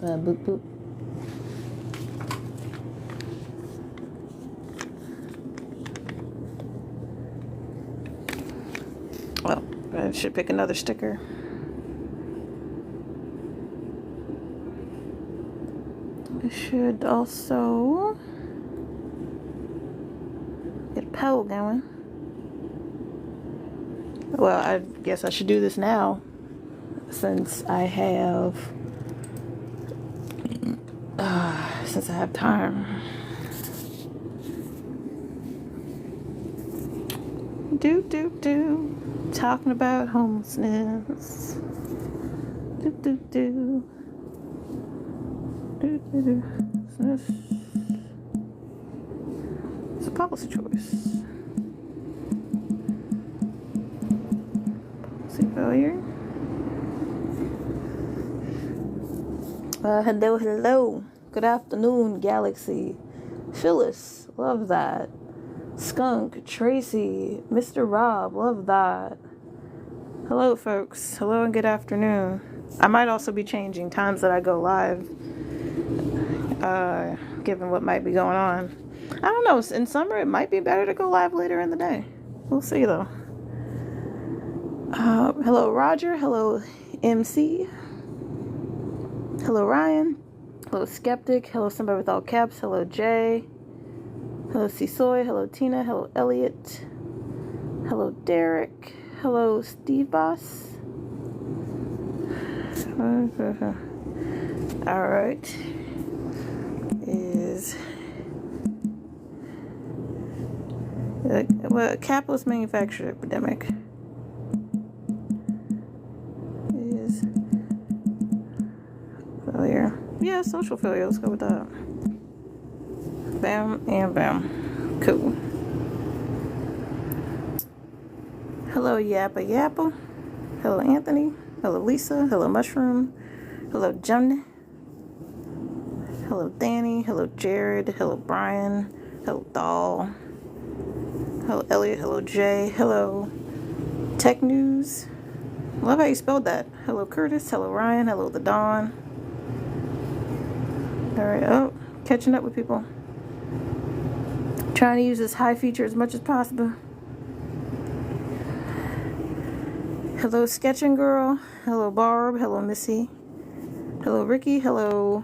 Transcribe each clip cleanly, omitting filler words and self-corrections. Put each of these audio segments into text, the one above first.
Boop boop. Well, I should pick another sticker. I should also get a pedal going. Well, I guess I should do this now since I have time. Talking about homelessness. It's a policy choice. Policy failure. Hello. Good afternoon, Galaxy. Phyllis, love that. Skunk, Tracy, Mr. Rob, love that. Hello, folks. Hello and good afternoon. I might also be changing times that I go live, given what might be going on. I don't know. In summer, it might be better to go live later in the day. We'll see, though. Hello, Roger. Hello, MC. Hello, Ryan. Hello, Skeptic. Hello, somebody with all caps. Hello, Jay. Hello, C-Soy. Hello, Tina. Hello, Elliot. Hello, Derek. Hello, Steve Boss. Alright. Well, capitalist manufactured epidemic is failure. Yeah, social failure. Let's go with that. Bam and bam. Cool. Hello, Yappa Yappa. Hello, Anthony. Hello, Lisa. Hello, Mushroom. Hello, Jemna. Hello, Danny. Hello, Jared. Hello, Brian. Hello, Doll. Hello, Elliot. Hello, Jay. Hello, Tech News. Love how you spelled that. Hello, Curtis. Hello, Ryan. Hello, The Dawn. Alright, oh, catching up with people. Trying to use this high feature as much as possible. Hello, Sketching Girl. Hello, Barb. Hello, Missy. Hello, Ricky. Hello,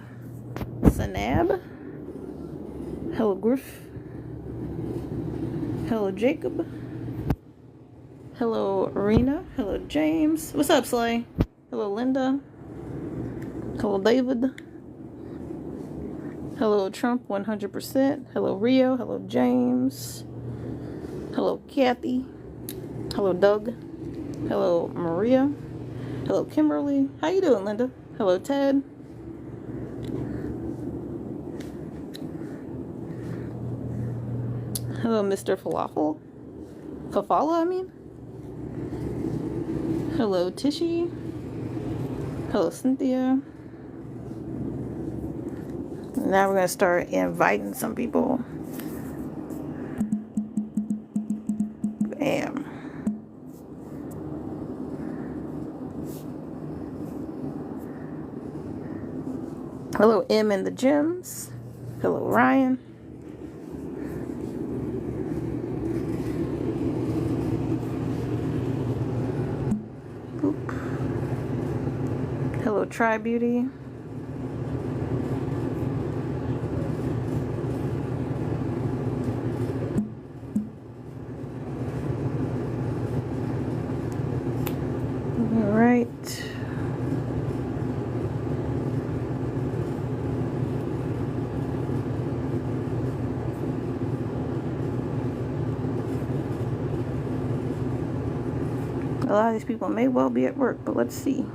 Sanab. Hello, Griff. Hello, Jacob. Hello, Arena. Hello, James. What's up, Slay? Hello, Linda. Hello, David. Hello, Trump 100%. Hello, Rio. Hello, James. Hello, Kathy. Hello, Doug. Hello, Maria. Hello, Kimberly. How you doing, Linda? Hello, Ted. Hello, Mr. Falafel. Fafala, I mean. Hello, Tishy. Hello, Cynthia. Now we're going to start inviting some people. Bam. Hello, M in the gyms. Hello, Ryan. Boop. Hello, Tri Beauty. All right. A lot of these people may well be at work, but let's see.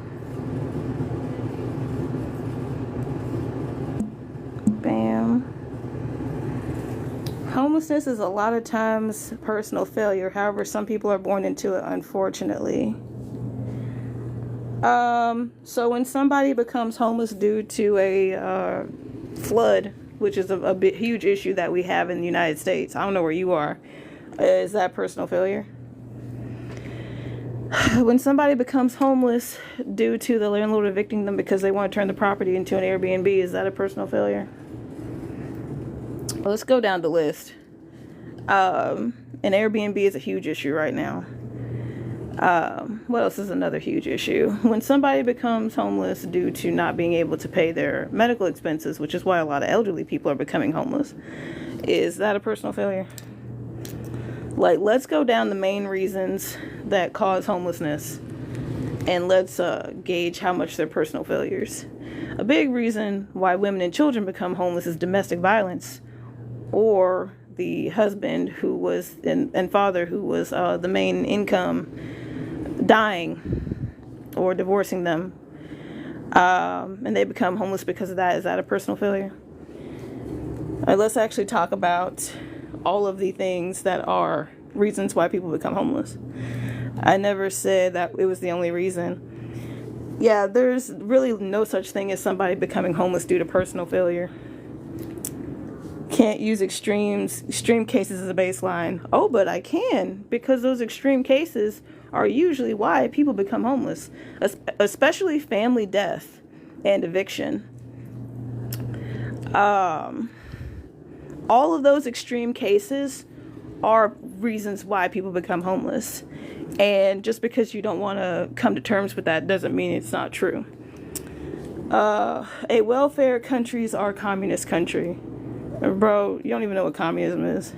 Bam. Homelessness is a lot of times personal failure. However, some people are born into it, unfortunately. So when somebody becomes homeless due to a flood, which is a huge issue that we have in the United States, I don't know where you are, is that personal failure? When somebody becomes homeless due to the landlord evicting them because they want to turn the property into an Airbnb, is that a personal failure? Well, let's go down the list. An Airbnb is a huge issue right now. What else is another huge issue? When somebody becomes homeless due to not being able to pay their medical expenses, which is why a lot of elderly people are becoming homeless, is that a personal failure? Like, let's go down the main reasons that cause homelessness and let's gauge how much they're personal failures. A big reason why women and children become homeless is domestic violence, or the husband who was and father who was the main income dying or divorcing them, and they become homeless because of that. Is that a personal failure? All right, let's actually talk about all of the things that are reasons why people become homeless. I never said that it was the only reason. Yeah, there's really no such thing as somebody becoming homeless due to personal failure. Can't use extreme cases as a baseline. Oh, but I can, because those extreme cases are usually why people become homeless, especially family death and eviction. All of those extreme cases are reasons why people become homeless. And just because you don't want to come to terms with that doesn't mean it's not true. A welfare countries are communist country. Bro, you don't even know what communism is.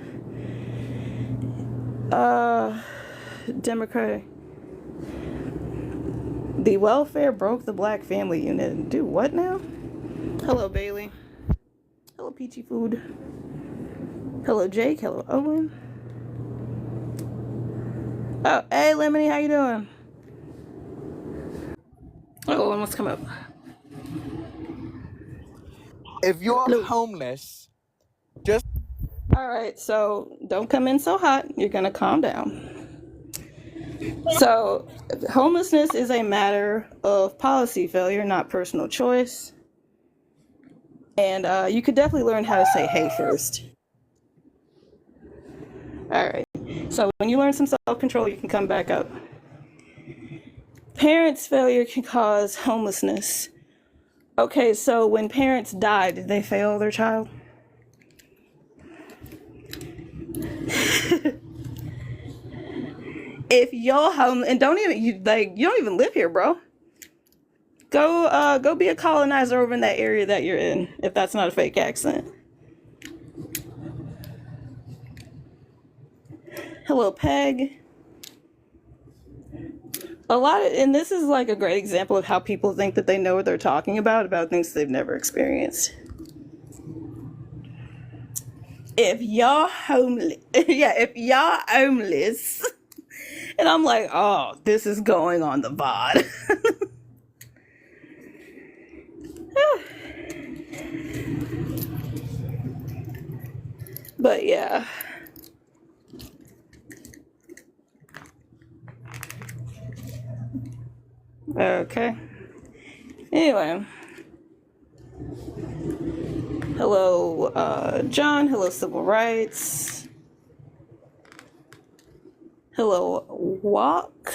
Democratic. The welfare broke the black family unit. Do what now? Hello, Bailey. Hello, Peachy Food. Hello, Jake. Hello, Owen. Oh, hey, Lemony, how you doing? Oh, Owen wants to come up. If you're Hello. homeless, just All right, so don't come in so hot. You're going to calm down. So, homelessness is a matter of policy failure, not personal choice. And you could definitely learn how to say hey first. All right. So when you learn some self-control, you can come back up. Parents' failure can cause homelessness. Okay, so when parents die, did they fail their child? If you're home and you don't even live here, bro. Go be a colonizer over in that area that you're in, if that's not a fake accent. Hello, Peg. And this is like a great example of how people think that they know what they're talking about things they've never experienced. If you're homeless, if you're homeless, and I'm like, oh, this is going on the VOD. But yeah. Okay. Anyway. Hello, John. Hello, Civil Rights. Hello, Walk.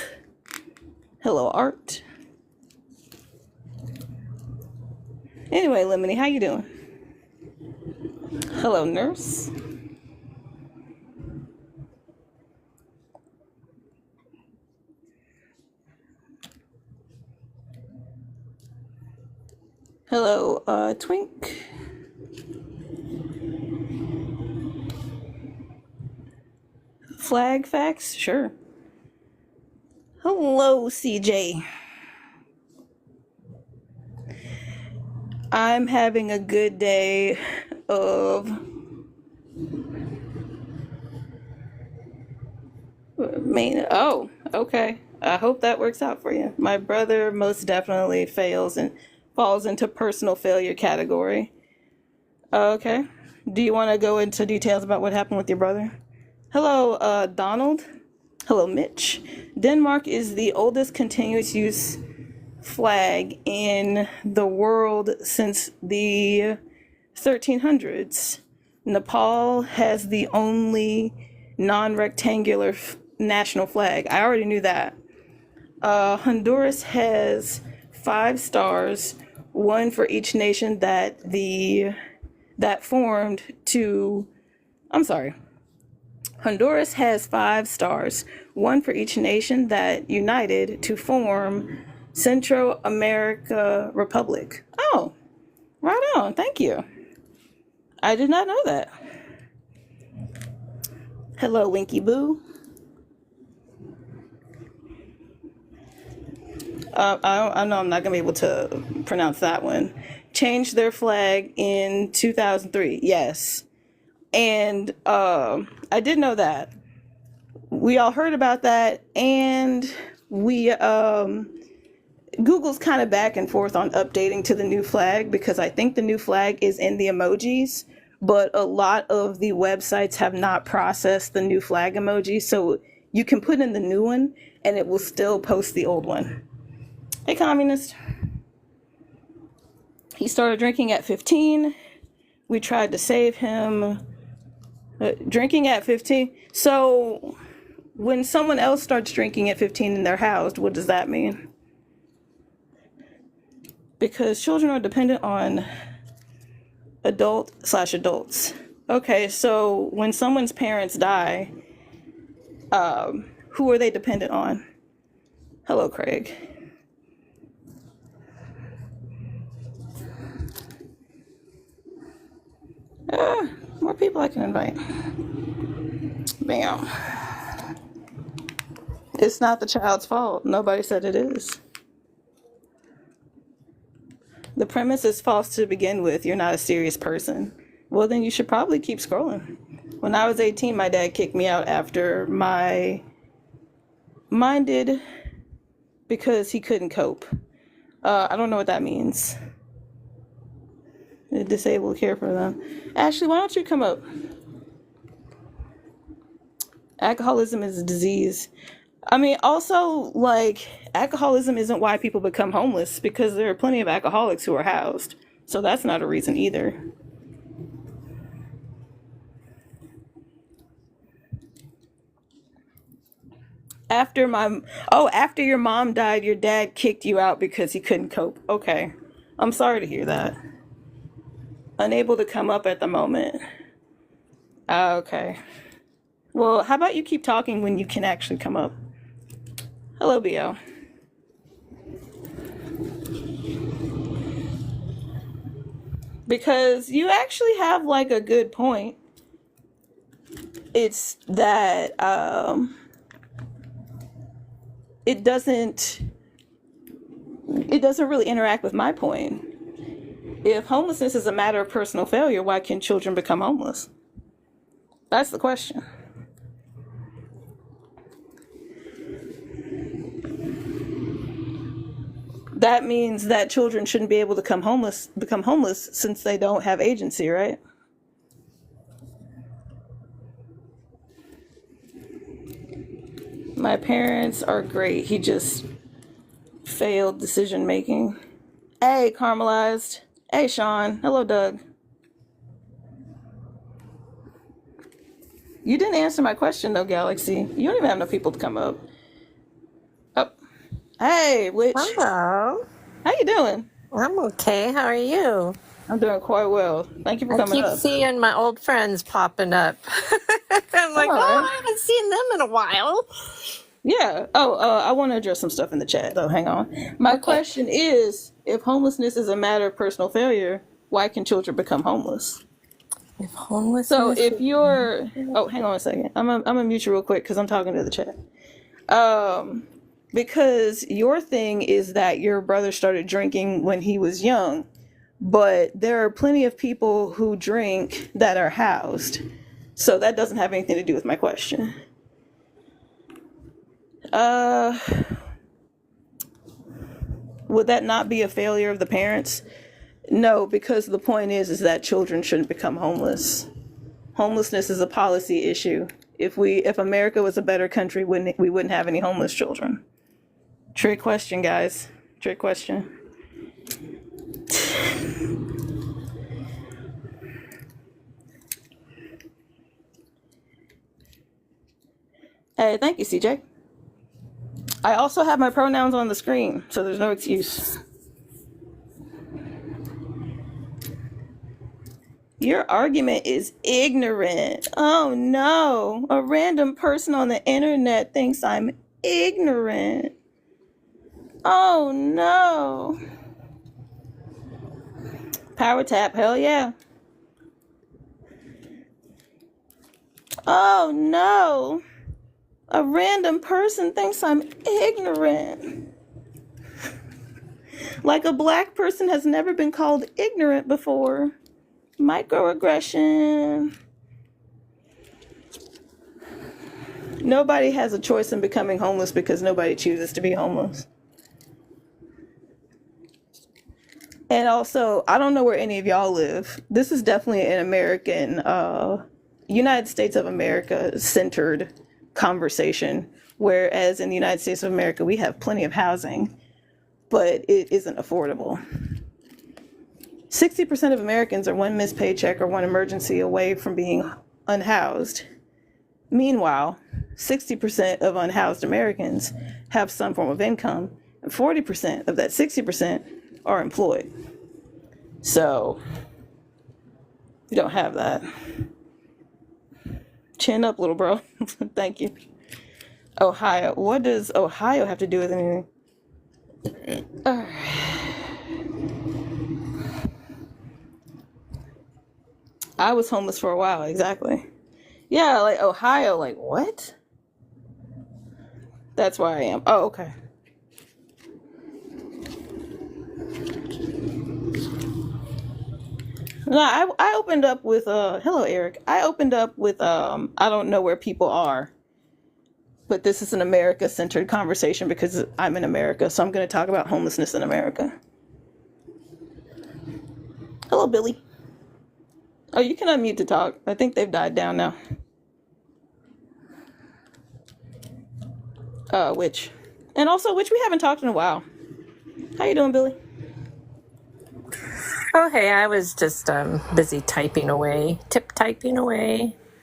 Hello, Art. Anyway, Lemony, how you doing? Hello, Nurse. Hello, Twink. Flag facts? Sure. Hello, CJ. I'm having a good day of oh, okay. I hope that works out for you. My brother most definitely fails and falls into personal failure category. Okay. Do you want to go into details about what happened with your brother? Hello, Donald. Hello, Mitch. Denmark is the oldest continuous use flag in the world since the 1300s. Nepal has the only non-rectangular national flag. I already knew that. Honduras has 5 stars, one for each nation that formed to. I'm sorry. Honduras has 5 stars, one for each nation that united to form Central America Republic. Oh, right on. Thank you. I did not know that. Hello, Winky Boo. I know I'm not going to be able to pronounce that one. Changed their flag in 2003. Yes. And I did know that. We all heard about that. And Google's kind of back and forth on updating to the new flag because I think the new flag is in the emojis, but a lot of the websites have not processed the new flag emoji. So you can put in the new one and it will still post the old one. Hey, communist. He started drinking at 15. We tried to save him. Drinking at 15. So when someone else starts drinking at 15 and they're housed, what does that mean? Because children are dependent on adults. Okay, so when someone's parents die, who are they dependent on? Hello, Craig. More people I can invite. Bam. It's not the child's fault. Nobody said it is. The premise is false to begin with. You're not a serious person. Well, then you should probably keep scrolling. When I was 18, my dad kicked me out after mine did because he couldn't cope. I don't know what that means. Disabled care for them. Ashley, why don't you come up? Alcoholism is a disease. I mean, also, like, alcoholism isn't why people become homeless because there are plenty of alcoholics who are housed. So that's not a reason either. After your mom died, your dad kicked you out because he couldn't cope. Okay. I'm sorry to hear that. Unable to come up at the moment. Okay. Well, how about you keep talking when you can actually come up? Hello, B.O. Because you actually have, like, a good point. It's that it doesn't really interact with my point. If homelessness is a matter of personal failure, why can children become homeless? That's the question. That means that children shouldn't be able to become homeless since they don't have agency, right? My parents are great. He just failed decision making. Hey, Caramelized. Hey, Sean. Hello, Doug. You didn't answer my question, though, Galaxy. You don't even have enough people to come up. Oh. Hey, Witch. Hello. How you doing? I'm okay. How are you? I'm doing quite well. Thank you for coming I keep up. seeing my old friends popping up. I'm like, I haven't seen them in a while. Yeah. I want to address some stuff in the chat, though. Hang on. My question is, if homelessness is a matter of personal failure, why can children become homeless? If homelessness. So if you're, hang on a second. I'm gonna mute you real quick because I'm talking to the chat. Because your thing is that your brother started drinking when he was young, but there are plenty of people who drink that are housed. So that doesn't have anything to do with my question. Would that not be a failure of the parents? No, because the point is that children shouldn't become homeless. Homelessness is a policy issue. If America was a better country, we wouldn't have any homeless children. Trick question, guys. Trick question. Hey, thank you, CJ. I also have my pronouns on the screen, so there's no excuse. Your argument is ignorant. Oh no. A random person on the internet thinks I'm ignorant. Oh no. Power tap, hell yeah. Oh no. A random person thinks I'm ignorant. Like a black person has never been called ignorant before. Microaggression. Nobody has a choice in becoming homeless because nobody chooses to be homeless. And also, I don't know where any of y'all live. This is definitely an American, United States of America centered conversation. Whereas in the United States of America, we have plenty of housing, but it isn't affordable. 60% of Americans are one missed paycheck or one emergency away from being unhoused. Meanwhile, 60% of unhoused Americans have some form of income, and 40% of that 60% are employed. So, you don't have that. Chin up, little bro. Thank you. Ohio. What does Ohio have to do with anything? I was homeless for a while, exactly. Yeah, like Ohio, like what? That's where I am. Oh, okay. No, I opened up with hello Eric. I opened up with I don't know where people are. But this is an America-centered conversation because I'm in America, so I'm going to talk about homelessness in America. Hello, Billy. Oh, you can unmute to talk. I think they've died down now. Which? And also, which we haven't talked in a while. How you doing, Billy? Oh, hey, I was just busy typing away.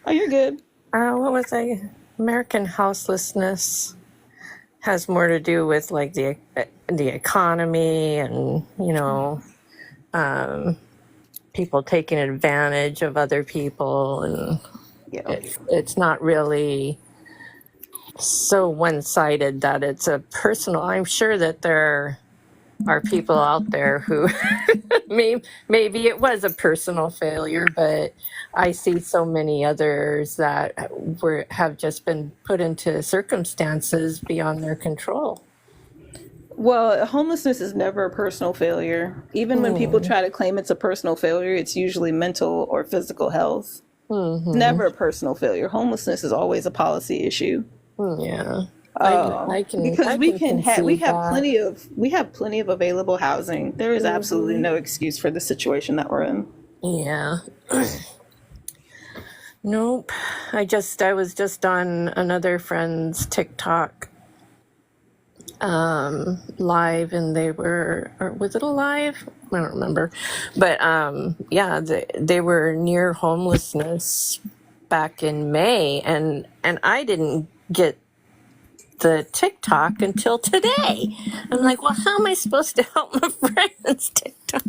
Oh, you're good. What was I? American houselessness has more to do with like the economy and, you know, people taking advantage of other people, and Yeah. it's not really so one-sided that it's a personal. I'm sure that there are people out there who maybe it was a personal failure, but I see so many others that have just been put into circumstances beyond their control. Well, homelessness is never a personal failure. Even when people try to claim it's a personal failure, it's usually mental or physical health. Never a personal failure. Homelessness is always a policy issue. Yeah. Because we have plenty of available housing. There is absolutely no excuse for the situation that we're in. Yeah. Nope. I was just on another friend's TikTok live, and they were, or was it a live? I don't remember. But yeah, they were near homelessness back in May, and I didn't get the TikTok until today. I'm like, well, how am I supposed to help my friend's TikTok?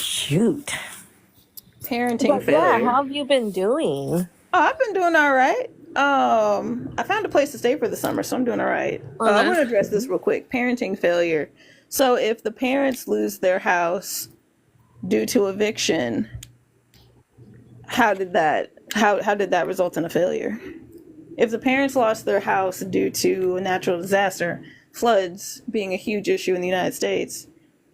Shoot. Parenting failure. Yeah, how have you been doing? Oh, I've been doing all right. I found a place to stay for the summer, so I'm doing all right. I'm going to address this real quick. Parenting failure. So if the parents lose their house due to eviction, how did that result in a failure? If the parents lost their house due to a natural disaster, floods being a huge issue in the United States,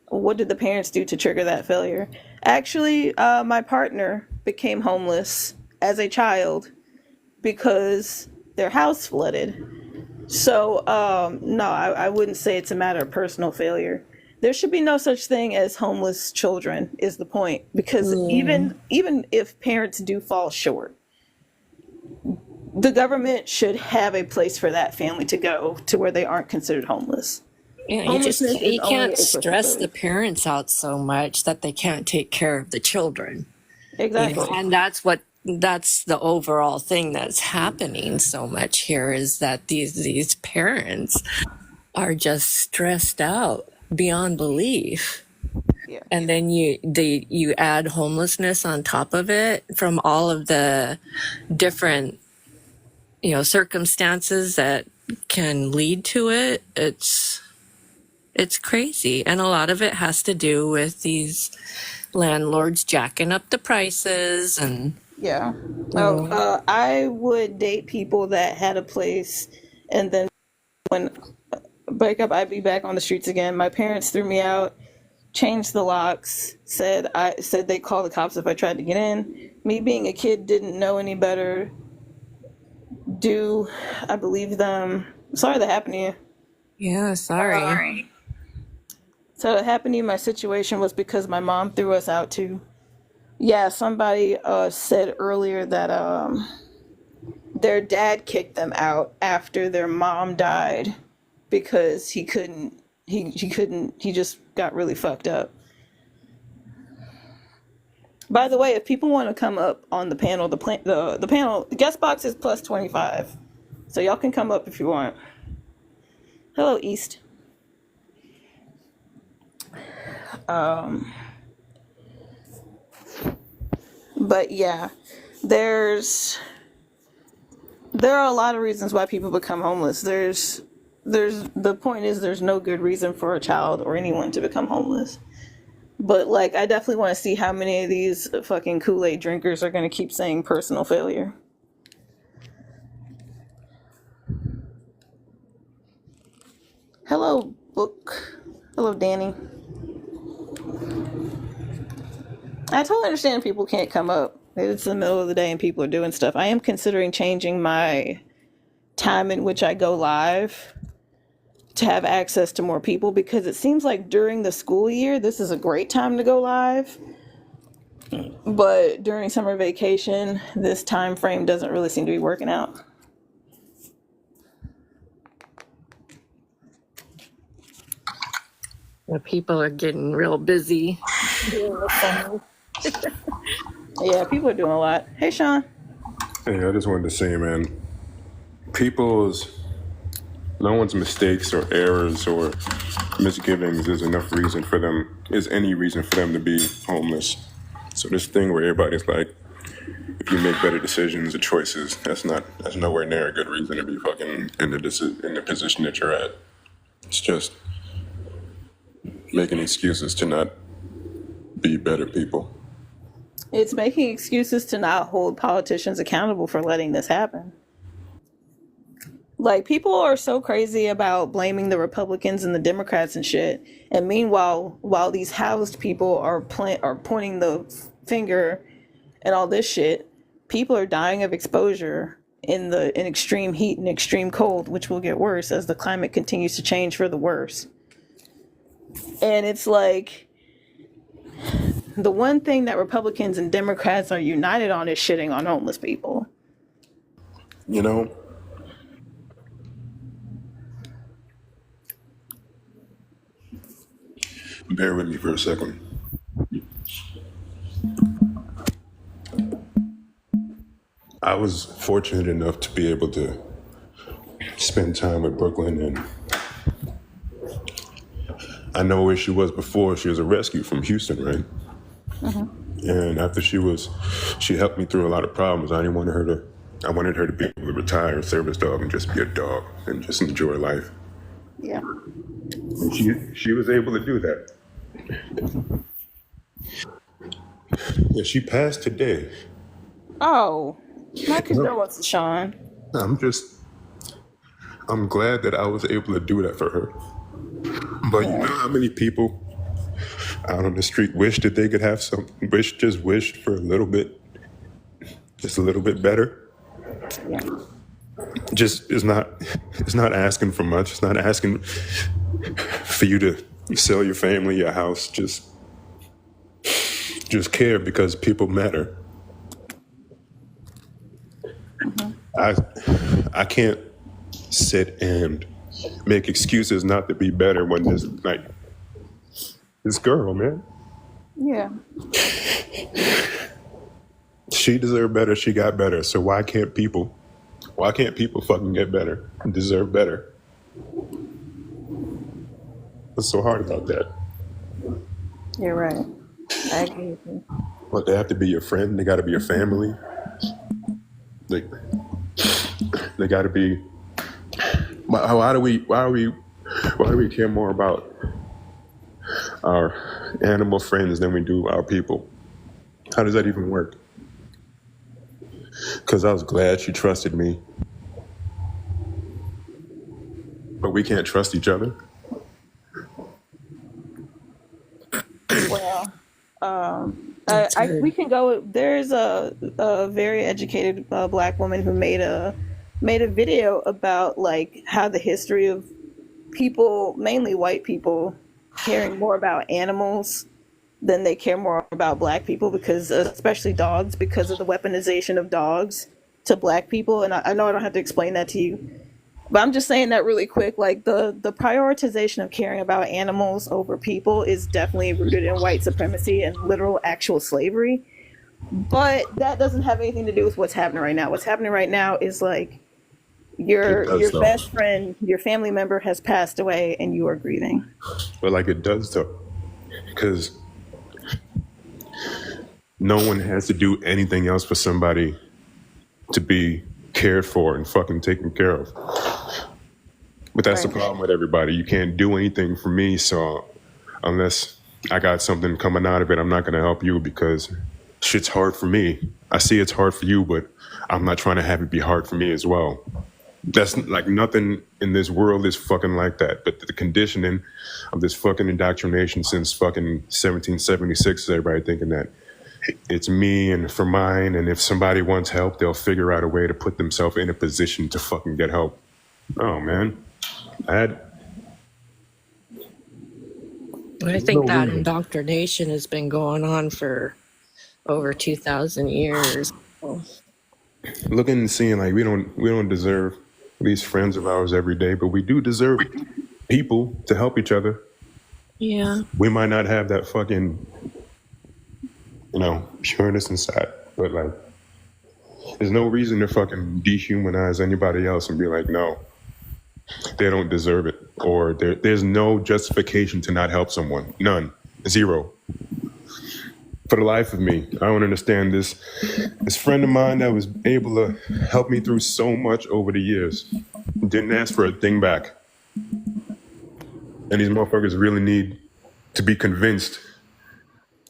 what did the parents do to trigger that failure? Actually, my partner became homeless as a child because their house flooded. So, no, I wouldn't say it's a matter of personal failure. There should be no such thing as homeless children, is the point. Because even if parents do fall short, the government should have a place for that family to go to where they aren't considered homeless. Yeah, you can't stress the parents out so much that they can't take care of the children. Exactly. And that's what that's the overall thing that's happening so much here, is that these parents are just stressed out beyond belief. Yeah. And then you add homelessness on top of it from all of the different, circumstances that can lead to it. It's crazy. And a lot of it has to do with these landlords jacking up the prices and, Yeah. Oh, know. I would date people that had a place, and then when break up, I'd be back on the streets again. My parents threw me out, changed the locks, said they'd call the cops if I tried to get in. Me being a kid, didn't know any better. I believe them? Sorry that happened to you. Yeah, sorry. So it happened to you. My situation was because my mom threw us out too. Yeah, somebody said earlier that their dad kicked them out after their mom died because he couldn't. He couldn't. He just got really fucked up. By the way, if people want to come up on the panel, the panel, the guest box is plus 25, so y'all can come up if you want. Hello, East. But yeah, there are a lot of reasons why people become homeless. The point is there's no good reason for a child or anyone to become homeless. But like, I definitely want to see how many of these fucking Kool-Aid drinkers are going to keep saying personal failure. Hello, Book. Hello, Danny. I totally understand people can't come up. It's the middle of the day and people are doing stuff. I am considering changing my time in which I go live to have access to more people, because it seems like during the school year, this is a great time to go live. But during summer vacation, this time frame doesn't really seem to be working out. The people are getting real busy. Yeah, people are doing a lot. Hey, Sean. Hey, I just wanted to say, man, no one's mistakes or errors or misgivings is any reason for them to be homeless. So this thing where everybody's like, if you make better decisions or choices, that's nowhere near a good reason to be fucking in the position that you're at. It's just making excuses to not be better people. It's making excuses to not hold politicians accountable for letting this happen. Like, people are so crazy about blaming the Republicans and the Democrats and shit, and meanwhile, while these housed people are pointing the finger and all this shit, people are dying of exposure in extreme heat and extreme cold, which will get worse as the climate continues to change for the worse. And it's like, the one thing that Republicans and Democrats are united on is shitting on homeless people. You know? Bear with me for a second. I was fortunate enough to be able to spend time with Brooklyn, and I know where she was before. She was a rescue from Houston, right? Mm-hmm. And after she helped me through a lot of problems. I wanted her to be able to retire, service dog, and just be a dog and just enjoy life. Yeah. And she was able to do that. Yeah, she passed today. Oh, my condolences, Sean. I'm glad that I was able to do that for her. But you know how many people out on the street wish that they could have wish for just a little bit better? Yeah. It's not asking for much. It's not asking for you to sell your family, your house. Just care, because people matter. Mm-hmm. I can't sit and make excuses not to be better when there's like this girl, man. Yeah. She deserved better. She got better. So why can't people fucking get better and deserve better? What's so hard about that? You're right. I agree with you. What, they have to be your friend? They got to be your family? They got to be. Why do we care more about our animal friends than we do our people? How does that even work? Because I was glad she trusted me, but we can't trust each other. Well, That's we weird. can go. There's a very educated black woman who made a video about like how the history of people, mainly white people, caring more about animals than they care more about black people, because especially dogs, because of the weaponization of dogs to black people. And I know I don't have to explain that to you, but I'm just saying that really quick. Like the prioritization of caring about animals over people is definitely rooted in white supremacy and literal actual slavery. But that doesn't have anything to do with what's happening right now. What's happening right now is like It does your though. best friend, your family member has passed away and you are grieving. But like it does though, because no one has to do anything else for somebody to be cared for and fucking taken care of. But that's the Right. problem with everybody. You can't do anything for me, so unless I got something coming out of it, I'm not going to help you because shit's hard for me. I see it's hard for you, but I'm not trying to have it be hard for me as well. That's like nothing in this world is fucking like that. But the conditioning of this fucking indoctrination since fucking 1776 is everybody thinking that it's me and for mine, and if somebody wants help, they'll figure out a way to put themselves in a position to fucking get help. Oh man, I think no that reason. indoctrination has been going on for over 2,000 years. Looking and seeing like we don't deserve these friends of ours every day, but we do deserve people to help each other. Yeah. We might not have that fucking, pureness inside, but like, there's no reason to fucking dehumanize anybody else and be like, no, they don't deserve it, or there's no justification to not help someone. None. Zero. For the life of me, I don't understand this friend of mine that was able to help me through so much over the years didn't ask for a thing back. And these motherfuckers really need to be convinced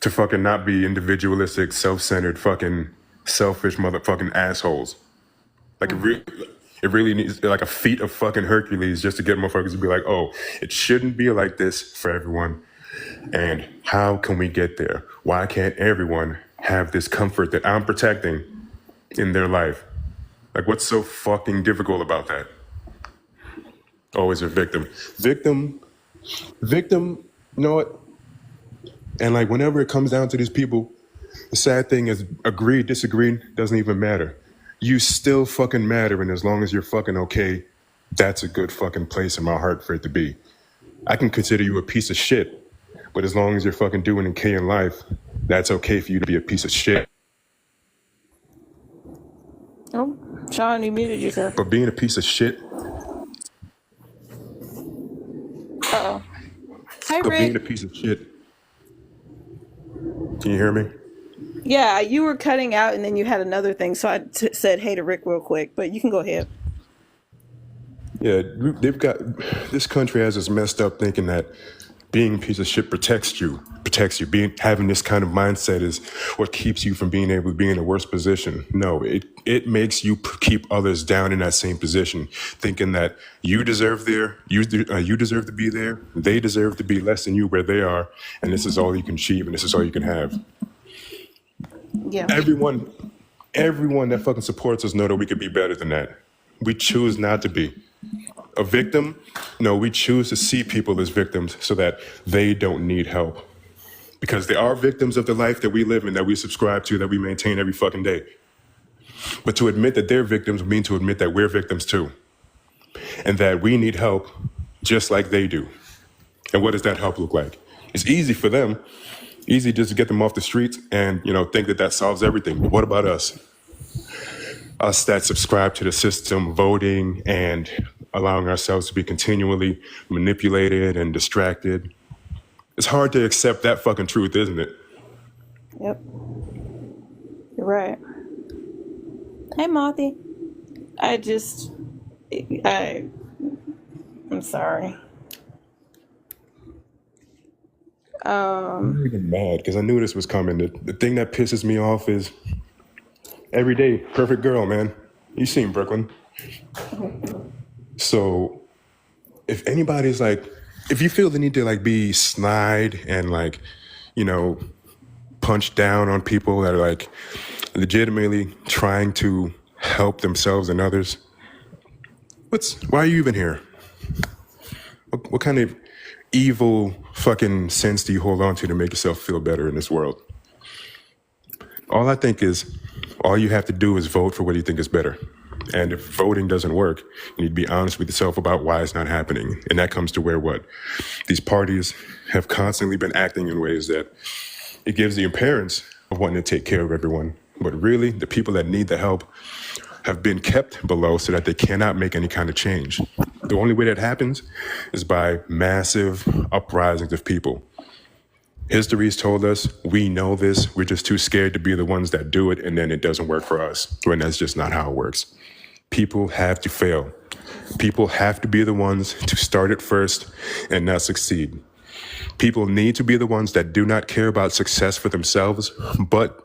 to fucking not be individualistic, self-centered, fucking selfish motherfucking assholes. Like it really needs like a feat of fucking Hercules just to get motherfuckers to be like, oh, it shouldn't be like this for everyone. And how can we get there? Why can't everyone have this comfort that I'm protecting in their life? Like, what's so fucking difficult about that? Always a victim. Victim, you know what? And like, whenever it comes down to these people, the sad thing is agreed, disagreed, doesn't even matter. You still fucking matter, and as long as you're fucking okay, that's a good fucking place in my heart for it to be. I can consider you a piece of shit, but as long as you're fucking doing okay in life, that's okay for you to be a piece of shit. Oh, Sean, you muted yourself. But being a piece of shit, Uh-oh. Hi, but being a Rick. piece of shit, can you hear me? Yeah, you were cutting out and then you had another thing, so I said hey to Rick real quick, but you can go ahead. Yeah, they've got, this country has us messed up thinking that being a piece of shit protects you. Having this kind of mindset is what keeps you from being able to be in a worse position. No, it makes you keep others down in that same position, thinking that you deserve you deserve to be there, they deserve to be less than you where they are, and this is all you can achieve, and this is all you can have. Yeah. Everyone that fucking supports us know that we could be better than that. We choose not to be. A victim? No, we choose to see people as victims so that they don't need help. Because they are victims of the life that we live in, that we subscribe to, that we maintain every fucking day. But to admit that they're victims would mean to admit that we're victims too. And that we need help just like they do. And what does that help look like? It's easy for them. Easy just to get them off the streets and, think that solves everything. But what about us? Us that subscribe to the system, voting and allowing ourselves to be continually manipulated and distracted. It's hard to accept that fucking truth, isn't it? Yep. You're right. Hey, Mothy. I'm sorry. I'm even mad because I knew this was coming. The thing that pisses me off is every day, perfect girl, man. You seen Brooklyn. So if anybody's if you feel the need to be snide and punch down on people that are legitimately trying to help themselves and others, why are you even here? What kind of evil fucking sense do you hold on to make yourself feel better in this world? All I think is all you have to do is vote for what you think is better. And if voting doesn't work, you need to be honest with yourself about why it's not happening. And that comes to where these parties have constantly been acting in ways that it gives the appearance of wanting to take care of everyone. But really, the people that need the help have been kept below so that they cannot make any kind of change. The only way that happens is by massive uprisings of people. History's told us, we know this, we're just too scared to be the ones that do it, and then it doesn't work for us, when that's just not how it works. People have to fail. People have to be the ones to start it first and not succeed. People need to be the ones that do not care about success for themselves, but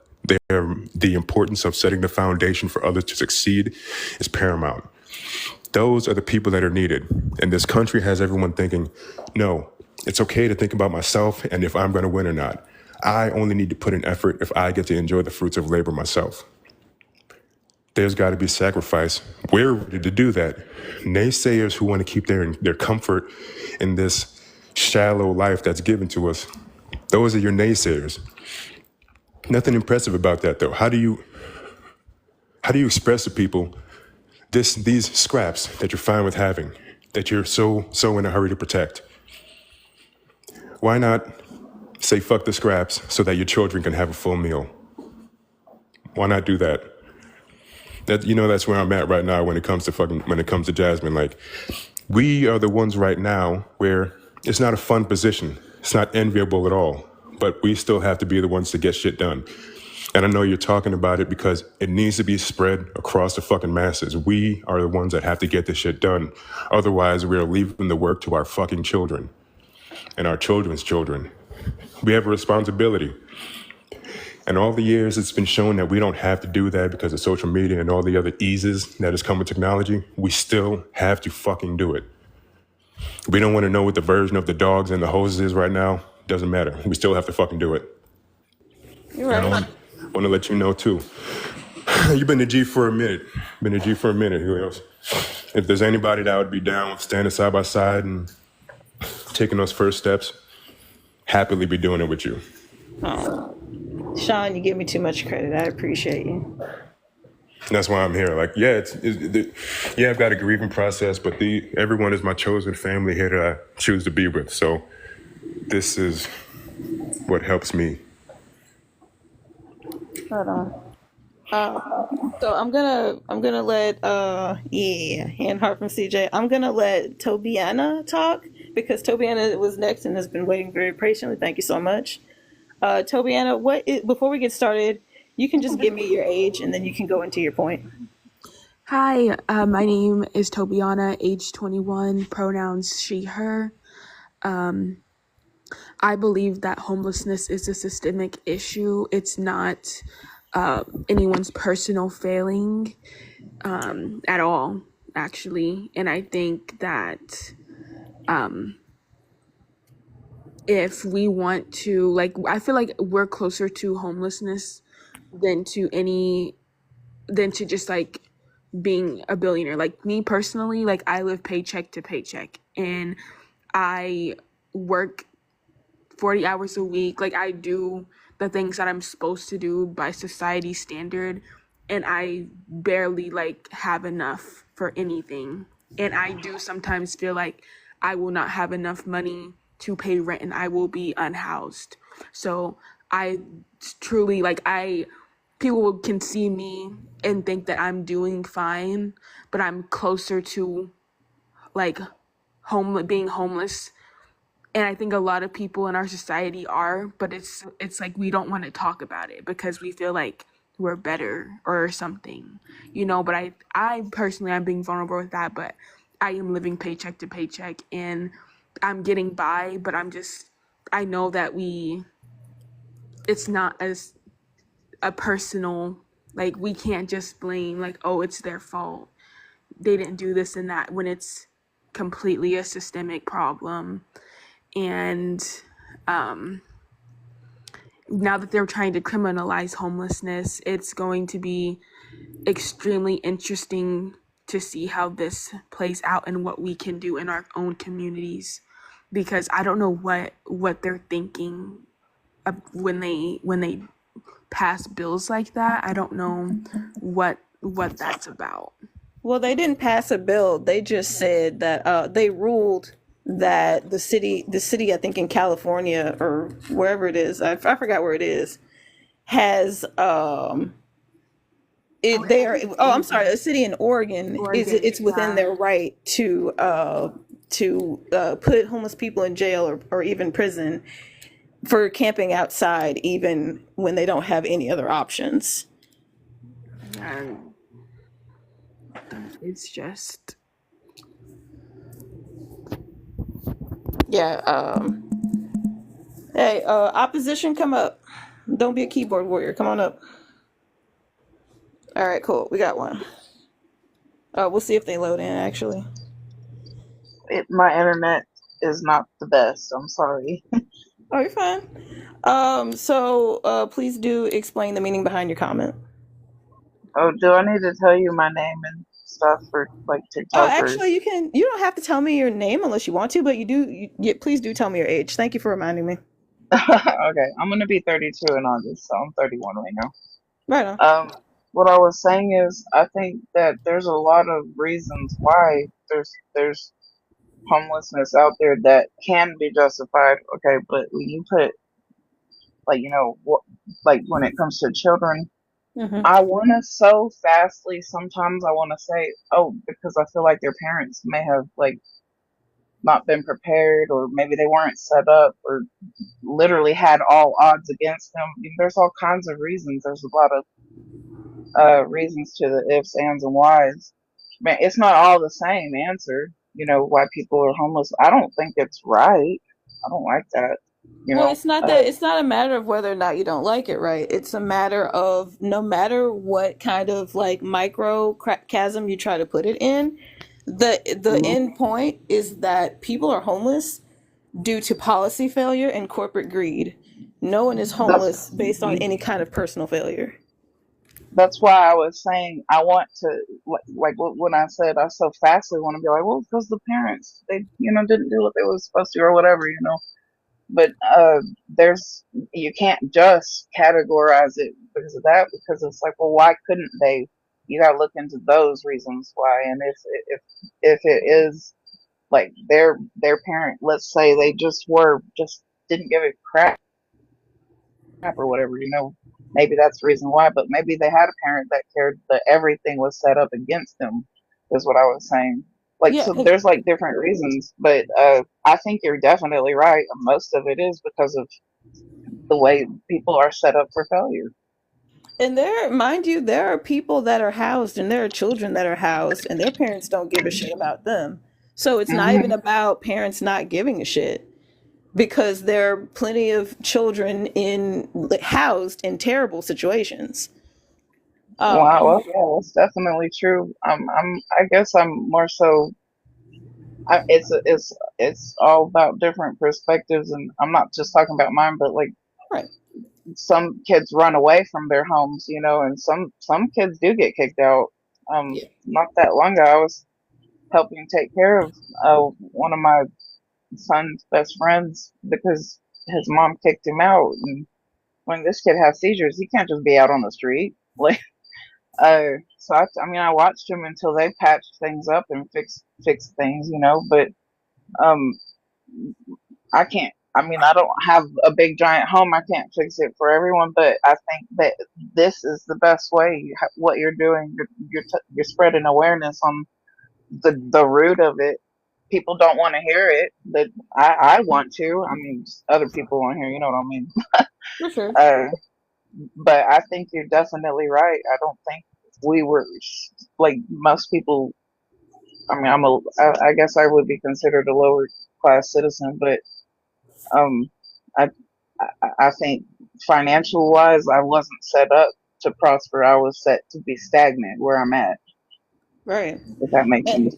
the importance of setting the foundation for others to succeed is paramount. Those are the people that are needed. And this country has everyone thinking, no, it's okay to think about myself and if I'm going to win or not. I only need to put in effort if I get to enjoy the fruits of labor myself. There's got to be sacrifice. We're ready to do that. Naysayers who want to keep their comfort in this shallow life that's given to us, those are your naysayers. Nothing impressive about that, though. How do you express to people these scraps that you're fine with having, that you're so in a hurry to protect? Why not say fuck the scraps so that your children can have a full meal? Why not do that? That's where I'm at right now when it comes to Jasmine. We are the ones right now where it's not a fun position. It's not enviable at all. But we still have to be the ones to get shit done. And I know you're talking about it because it needs to be spread across the fucking masses. We are the ones that have to get this shit done. Otherwise, we're leaving the work to our fucking children and our children's children. We have a responsibility. And all the years it's been shown that we don't have to do that because of social media and all the other eases that has come with technology, we still have to fucking do it. We don't want to know what the version of the dogs and the hoses is right now. Doesn't matter. We still have to fucking do it. You're right. And I want to let you know, too. You've been a G for a minute. Who else? If there's anybody that would be down with standing side by side and taking those first steps, happily be doing it with you. Oh. Sean, you give me too much credit. I appreciate you. That's why I'm here. I've got a grieving process, but everyone is my chosen family here that I choose to be with. So this is what helps me. Hold on. So I'm gonna let hand heart from CJ. I'm gonna let Tobiana talk because Tobiana was next and has been waiting very patiently. Thank you so much. Tobiana, before we get started, you can just give me your age and then you can go into your point. Hi, my name is Tobiana, age 21, pronouns she, her. I believe that homelessness is a systemic issue. It's not anyone's personal failing at all, actually. And I think that if we want to, I feel like we're closer to homelessness than to just being a billionaire. Like me personally, I live paycheck to paycheck and I work 40 hours a week. I do the things that I'm supposed to do by society standard, and I barely have enough for anything. And I do sometimes feel like I will not have enough money to pay rent and I will be unhoused. So I truly like people can see me and think that I'm doing fine, but I'm closer to like being homeless. And I think a lot of people in our society are, but it's like we don't want to talk about it because we feel like we're better or something, but I personally, I'm being vulnerable with that, but I am living paycheck to paycheck and I'm getting by, but I know that it's not as a personal, like we can't just blame like, oh, it's their fault, they didn't do this and that, when it's completely a systemic problem. And now that they're trying to criminalize homelessness, it's going to be extremely interesting to see how this plays out and what we can do in our own communities, because I don't know what they're thinking when they pass bills like that. I don't know what that's about. Well, they didn't pass a bill. They just said that they ruled that the city, I think in California or wherever it is, I forgot where it is, has Oh, it I there. think it's Oh, I'm sorry, Oregon. a city in Oregon is Oregon, it's within yeah. their right to put homeless people in jail or even prison for camping outside, even when they don't have any other options. And it's just Yeah. Hey, opposition, come up. Don't be a keyboard warrior. Come on up. All right, cool. We got one. We'll see if they load in, actually. My internet is not the best. I'm sorry. Oh, you're fine. So please do explain the meaning behind your comment. Oh, do I need to tell you my name and stuff for like Actually, TikTokers? you don't have to tell me your name unless you want to, but please do tell me your age. Thank you for reminding me. Okay, I'm gonna be 32 in August, so I'm 31 right now. Right on. What I was saying is, I think that there's a lot of reasons why there's homelessness out there that can be justified. Okay, but when you put like like when it comes to children, Mm-hmm. I want to so fastly sometimes I want to say, oh, because I feel like their parents may have like not been prepared, or maybe they weren't set up, or literally had all odds against them. I mean, there's all kinds of reasons. There's a lot of reasons to the ifs, ands, and whys. Man, it's not all the same answer. Why people are homeless. I don't think it's right. I don't like that. You Well, know. it's not that it's not a matter of whether or not you don't like it, right? It's a matter of no matter what kind of like chasm you try to put it in, the Mhm. end point is that people are homeless due to policy failure and corporate greed. No one is That's homeless based on any kind of personal failure. that's why I was saying I want to like when I said I so fastly want to be like, well, because the parents they didn't do what they were supposed to or whatever. But there's you can't just categorize it because of that, because it's like, well, why couldn't they? You got to look into those reasons why. And if it is like their parent, let's say they just didn't give a crap or whatever. Maybe that's the reason why. But maybe they had a parent that cared, that everything was set up against them, is what I was saying. Like, Yeah, so there's like different reasons, but I think you're definitely right. Most of it is because of the way people are set up for failure. and mind you, there are people that are housed and there are children that are housed and their parents don't give a shit about them. So it's not even Hmm. about parents not giving a shit, because there are plenty of children housed in terrible situations. Wow, Um, well, yeah, that's definitely true. I guess I'm more so. It's all about different perspectives, and I'm not just talking about mine, but like right. some kids run away from their homes, and some kids do get kicked out. Yeah. Not that long ago, I was helping take care of one of my son's best friends because his mom kicked him out. And when this kid has seizures, he can't just be out on the street. Like, so I mean, I watched him until they patched things up and fixed things. But um, I can't I mean, I don't have a big giant home. I can't fix it for everyone, but I think that this is the best way. What you're doing, you're spreading awareness on the root of it. People don't want to hear it, but I want to. I mean, just other people want to hear. You know what I mean? For sure. Uh, but I think you're definitely right. I don't think we were like most people. I mean, I guess I would be considered a lower class citizen, but um, I I think financial wise, I wasn't set up to prosper. I was set to be stagnant where I'm at. Right. If that makes any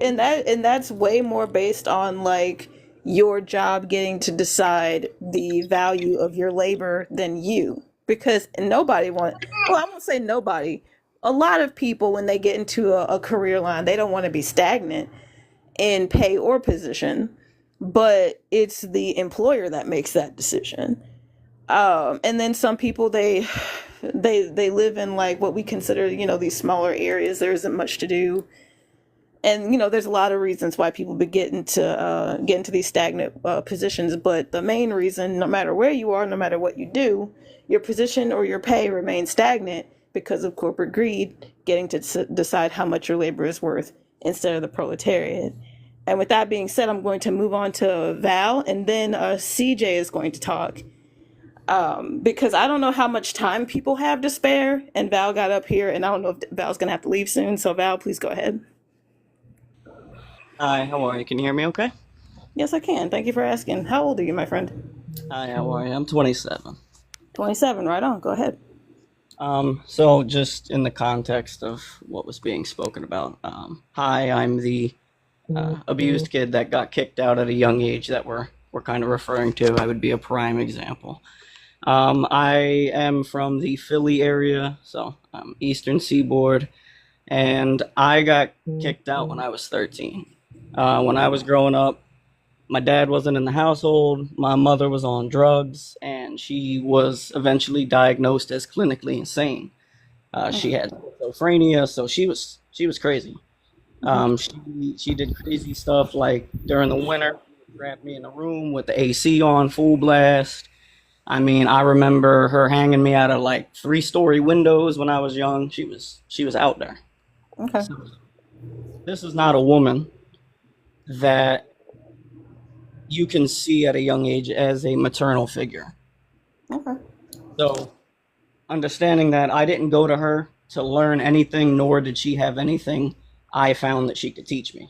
And sense. that's way more based on like your job getting to decide the value of your labor than you. Because nobody want well, I won't say nobody. A lot of people when they get into a career line, they don't want to be stagnant in pay or position, but it's the employer that makes that decision. And then some people they live in like what we consider, these smaller areas. There isn't much to do, and there's a lot of reasons why people get into these stagnant positions, but the main reason, no matter where you are, no matter what you do, your position or your pay remains stagnant because of corporate greed getting to decide how much your labor is worth instead of the proletariat. And with that being said, I'm going to move on to Val, and then CJ is going to talk, because I don't know how much time people have to spare, and Val got up here, and I don't know if Val's going to have to leave soon, so Val, please go ahead. Hi, how are you? Can you hear me okay? Yes, I can. Thank you for asking. How old are you, my friend? Hi, how are you? I'm 27. 27, right on. Go ahead. So just in the context of what was being spoken about, hi, I'm the abused kid that got kicked out at a young age that we're kind of referring to. I would be a prime example. I am from the Philly area, so Eastern Seaboard, and I got kicked out when I was 13. When I was growing up, my dad wasn't in the household. My mother was on drugs, and she was eventually diagnosed as clinically insane. She had schizophrenia, so she was crazy. She did crazy stuff like during the winter, she would trap me in a room with the AC on full blast. I mean, I remember her hanging me out of like 3-story windows when I was young. She was out there. Okay. So this is not a woman that you can see at a young age as a maternal figure. Okay. So, understanding that I didn't go to her to learn anything, nor did she have anything I found that she could teach me.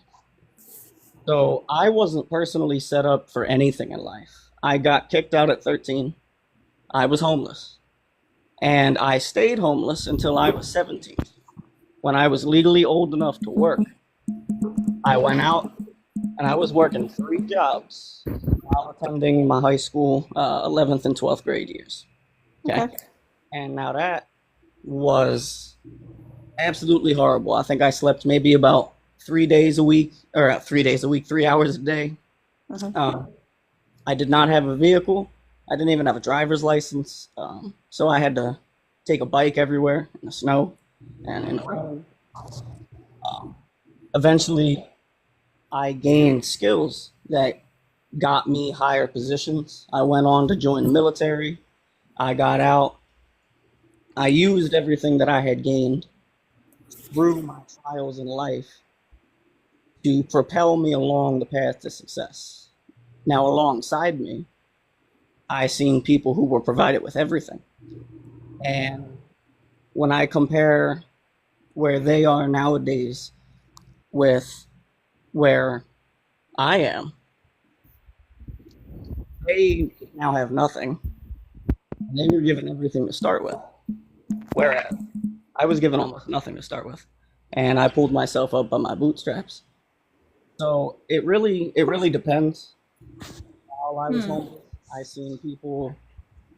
So, I wasn't personally set up for anything in life. I got kicked out at 13. I was homeless. And I stayed homeless until I was 17. When I was legally old enough to work, I went out and I was working 3 jobs while attending my high school 11th and 12th grade years. Okay. Okay. And now that was absolutely horrible. I think I slept maybe about 3 days a week, or 3 days a week, 3 hours a day. Um, I did not have a vehicle. I didn't even have a driver's license. So I had to take a bike everywhere in the snow and in the rain. Eventually, I gained skills that got me higher positions. I went on to join the military. I got out. I used everything that I had gained through my trials in life to propel me along the path to success. Now, alongside me, I seen people who were provided with everything. And when I compare where they are nowadays with where I am, they now have nothing. They were given everything to start with. Whereas I was given almost nothing to start with. And I pulled myself up by my bootstraps. So it really depends. While I was homeless, I seen people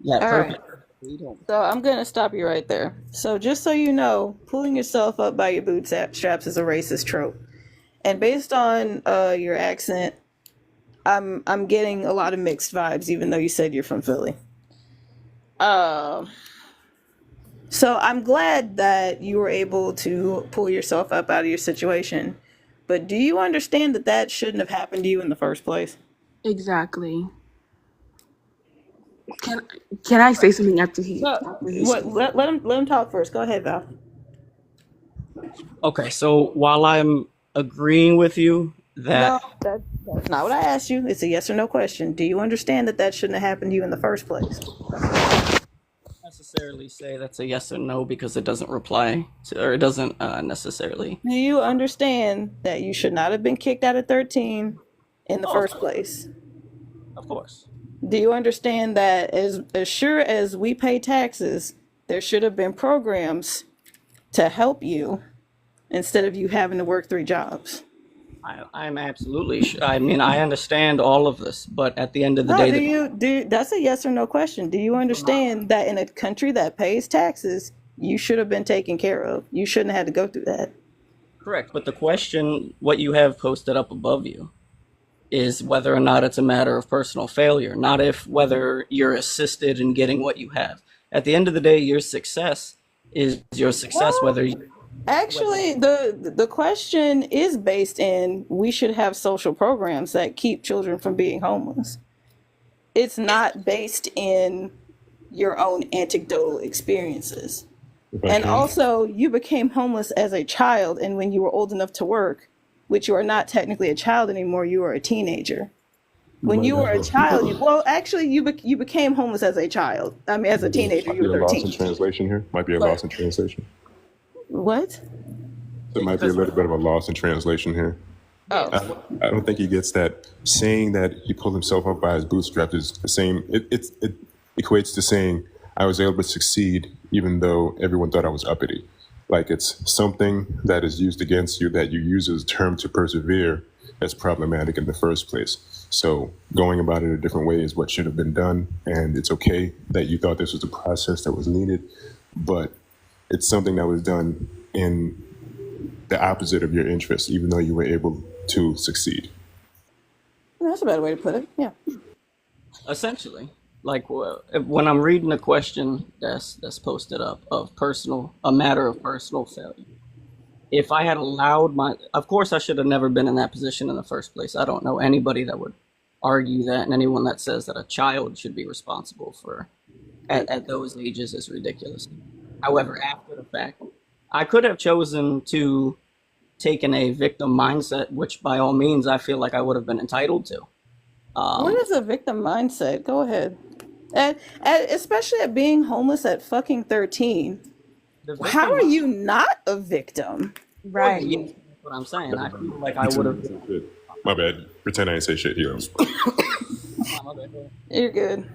that All right. purpose need homeless. So I'm going to stop you right there. So just so you know, pulling yourself up by your bootstraps is a racist trope. And based on your accent, I'm getting a lot of mixed vibes, even though you said you're from Philly. So I'm glad that you were able to pull yourself up out of your situation. But do you understand that that shouldn't have happened to you in the first place? Exactly. Can can I say something after No, he what? speaks? Let him talk first. Go ahead, Val. Okay, so while I'm agreeing with you No, that that's not what I asked you. It's a yes or no question. Do you understand that that shouldn't have happened to you in the first place? necessarily say that's a yes or no because it doesn't reply to, or it doesn't necessarily. Do you understand that you should not have been kicked out of 13 in the Oh, first place? of course. Do you understand that as sure as we pay taxes, there should have been programs to help you instead of you having to work 3 jobs? I'm absolutely. I mean, I understand all of this, but at the end of the No, day, do the you do that's a yes or no question. Do you understand that in a country that pays taxes, you should have been taken care of? You shouldn't have had to go through that. correct. But the question, what you have posted up above you, is whether or not it's a matter of personal failure, not if whether you're assisted in getting what you have. At the end of the day, your success is your success, Well, whether you, whether actually, the question is based in we should have social programs that keep children from being homeless. It's not based in your own anecdotal experiences. If I And can. also, you became homeless as a child, and when you were old enough to work, which you are not technically a child anymore, you are a teenager. When you were a child, well, actually, you became homeless as a child. I mean, as a teenager, Might you be were a loss in 13. translation here. Might be a loss But in translation. what? It might be a little bit of a loss in translation here. Oh, I don't think he gets that. Saying that he pulled himself up by his bootstraps is the same. It equates to saying I was able to succeed even though everyone thought I was uppity. Like it's something that is used against you that you use as a term to persevere that's problematic in the first place. So going about it a different way is what should have been done, and it's okay that you thought this was the process that was needed, but it's something that was done in the opposite of your interests, even though you were able to succeed. that's a better way to put it. Yeah. essentially, like when I'm reading a question that's posted up of personal, a matter of personal failure. If I had allowed my, of course, I should have never been in that position in the first place. I don't know anybody that would argue that, and anyone that says that a child should be responsible for at those ages is ridiculous. However, after the fact, I could have chosen to take in a victim mindset, which by all means I feel like I would have been entitled to. What is a victim mindset? Go ahead. Especially at being homeless at fucking 13. The How victim are you not a victim? well, yeah, Right. that's what I'm saying. I feel like I would Pretend have I didn't say shit. My bad. Pretend I didn't say shit here. You're good.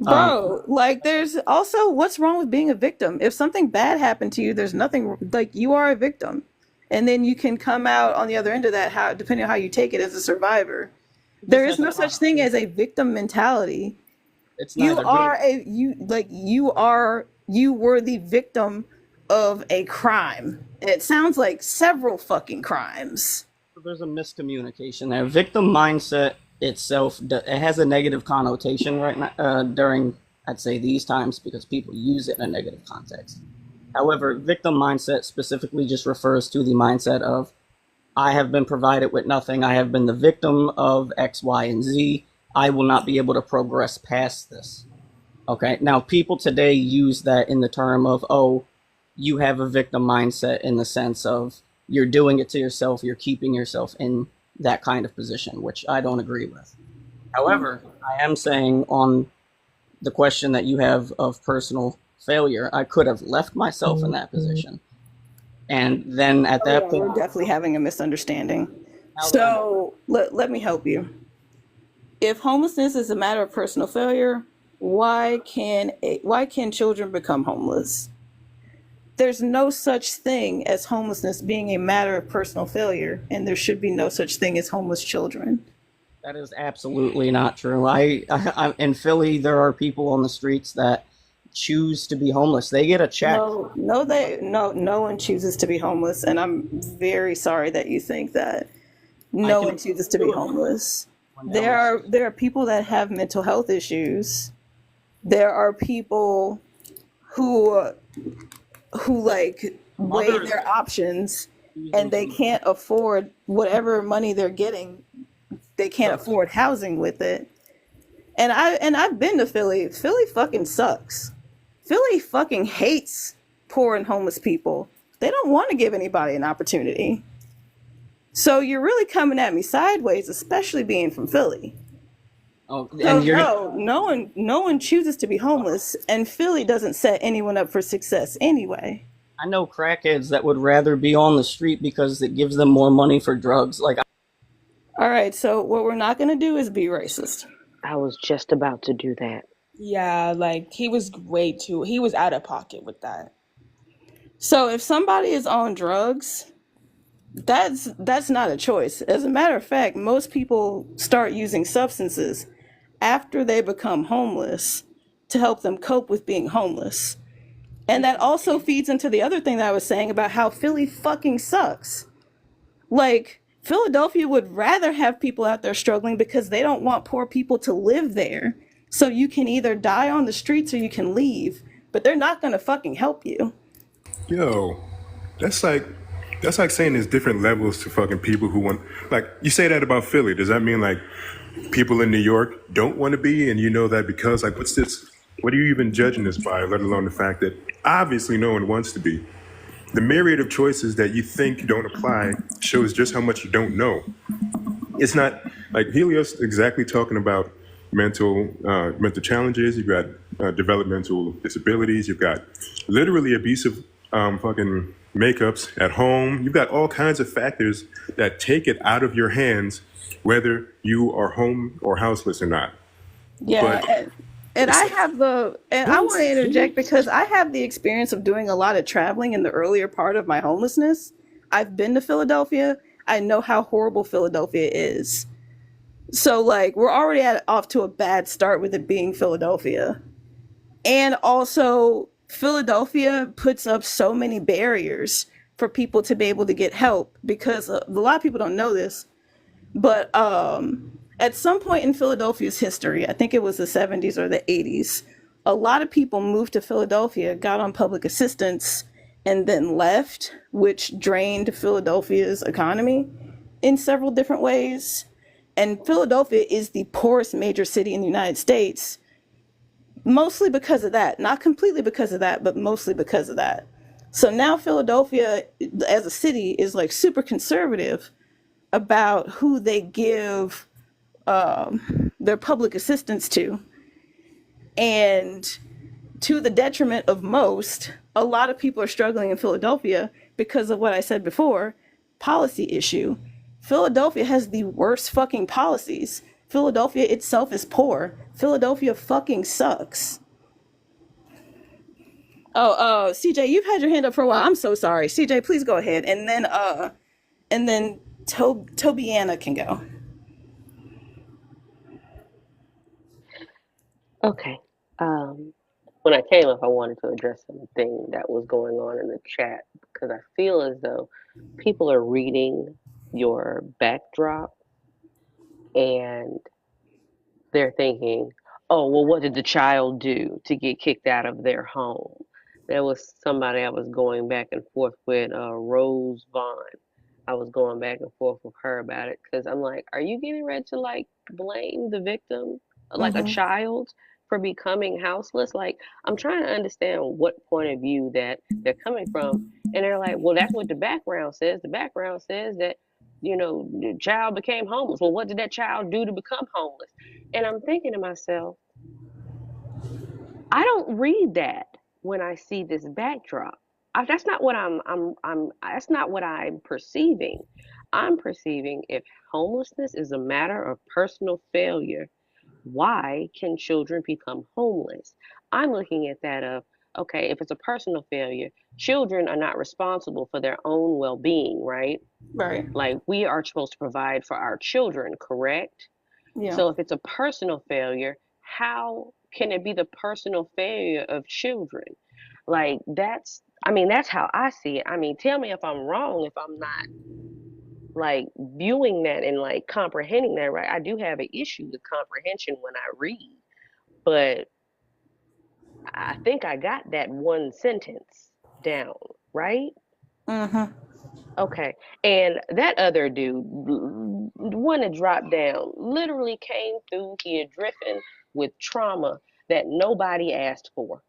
um, Bro, like there's also what's wrong with being a victim? If something bad happened to you, there's nothing like you are a victim. And then you can come out on the other end of that how depending on how you take it as a survivor. There is no such thing as a victim mentality. it's You neither are good. you were the victim of a crime. It sounds like several fucking crimes. There's a miscommunication there. Victim mindset itself, it has a negative connotation right now during, I'd say, these times because people use it in a negative context. However, victim mindset specifically just refers to the mindset of I have been provided with nothing. I have been the victim of X, Y, and Z. I will not be able to progress past this. Okay. Now, people today use that in the term of, oh, you have a victim mindset in the sense of you're doing it to yourself, you're keeping yourself in that kind of position, which I don't agree with. However, I am saying on the question that you have of personal failure, I could have left myself in that position. And then at Oh yeah, that we're point, definitely having a misunderstanding. how did I know? So let me help you. If homelessness is a matter of personal failure, why can children become homeless? There's no such thing as homelessness being a matter of personal failure, and there should be no such thing as homeless children. That is absolutely not true. In Philly, there are people on the streets that choose to be homeless. They get a check. No one chooses to be homeless, and I'm very sorry that you think that. I No can one chooses to be homeless. There are people that have mental health issues. There are people who like weigh Others their options choosing and they to. can't afford whatever money they're getting. They can't afford housing with it. I've been to Philly. Philly fucking sucks. Philly fucking hates poor and homeless people. They don't want to give anybody an opportunity. So you're really coming at me sideways, especially being from Philly. Oh, So and you're no one chooses to be homeless, and Philly doesn't set anyone up for success anyway. I know crackheads that would rather be on the street because it gives them more money for drugs. Like, All right, so what we're not going to do is be racist. I was just about to do that. Yeah, like he was he was out of pocket with that. So if somebody is on drugs, that's not a choice. As a matter of fact, most people start using substances after they become homeless to help them cope with being homeless. And that also feeds into the other thing that I was saying about how Philly fucking sucks. Like, Philadelphia would rather have people out there struggling because they don't want poor people to live there. So you can either die on the streets or you can leave, but they're not going to fucking help you. Yo, that's like that's like saying there's different levels to fucking people who want. Like, you say that about Philly. Does that mean like people in New York don't want to be, and you know that because like what's this? What are you even judging this by? Let alone the fact that obviously no one wants to be. The myriad of choices that you think don't apply shows just how much you don't know. It's not like Helios exactly talking about mental challenges. You've got developmental disabilities. You've got literally abusive fucking makeups at home. You've got all kinds of factors that take it out of your hands, whether you are home or houseless or not. Yeah, But and I want to interject because I have the experience of doing a lot of traveling in the earlier part of my homelessness. I've been to Philadelphia. I know how horrible Philadelphia is. So like we're already off to a bad start with it being Philadelphia. And also Philadelphia puts up so many barriers for people to be able to get help because a lot of people don't know this, but at some point in Philadelphia's history, I think it was the 70s or the 80s, a lot of people moved to Philadelphia, got on public assistance, and then left, which drained Philadelphia's economy in several different ways. And Philadelphia is the poorest major city in the United States, mostly because of that. Not completely because of that, but mostly because of that. So now Philadelphia as a city is like super conservative about who they give their public assistance to. And to the detriment of most, a lot of people are struggling in Philadelphia because of what I said before, policy issue. Philadelphia has the worst fucking policies. Philadelphia itself is poor. Philadelphia fucking sucks. Oh, CJ, you've had your hand up for a while. I'm so sorry. CJ, please go ahead. And then Tobiana can go. Okay. Um, when I came up, I wanted to address something that was going on in the chat because I feel as though people are reading your backdrop and they're thinking, oh, well, what did the child do to get kicked out of their home? There was somebody I was going back and forth with, Rose Vaughn. I was going back and forth with her about it because I'm like, are you getting ready to like blame the victim, like a Mm-hmm. child, for becoming houseless? Like, I'm trying to understand what point of view that they're coming from. And they're like, well, that's what the background says. The background says that, the child became homeless. Well, what did that child do to become homeless? And I'm thinking to myself, I don't read that when I see this backdrop. That's not what that's not what I'm perceiving. I'm perceiving if homelessness is a matter of personal failure, why can children become homeless? I'm looking at that of, okay, if it's a personal failure, children are not responsible for their own well-being, right? Right. Like we are supposed to provide for our children, correct? Yeah. So if it's a personal failure, how can it be the personal failure of children? Like that's how I see it. I mean, tell me if I'm wrong, if I'm not like viewing that and like comprehending that right. I do have an issue with comprehension when I read, but I think I got that one sentence down, right? Mm-hmm. Okay. And that other dude, one that dropped down literally came through here dripping with trauma that nobody asked for.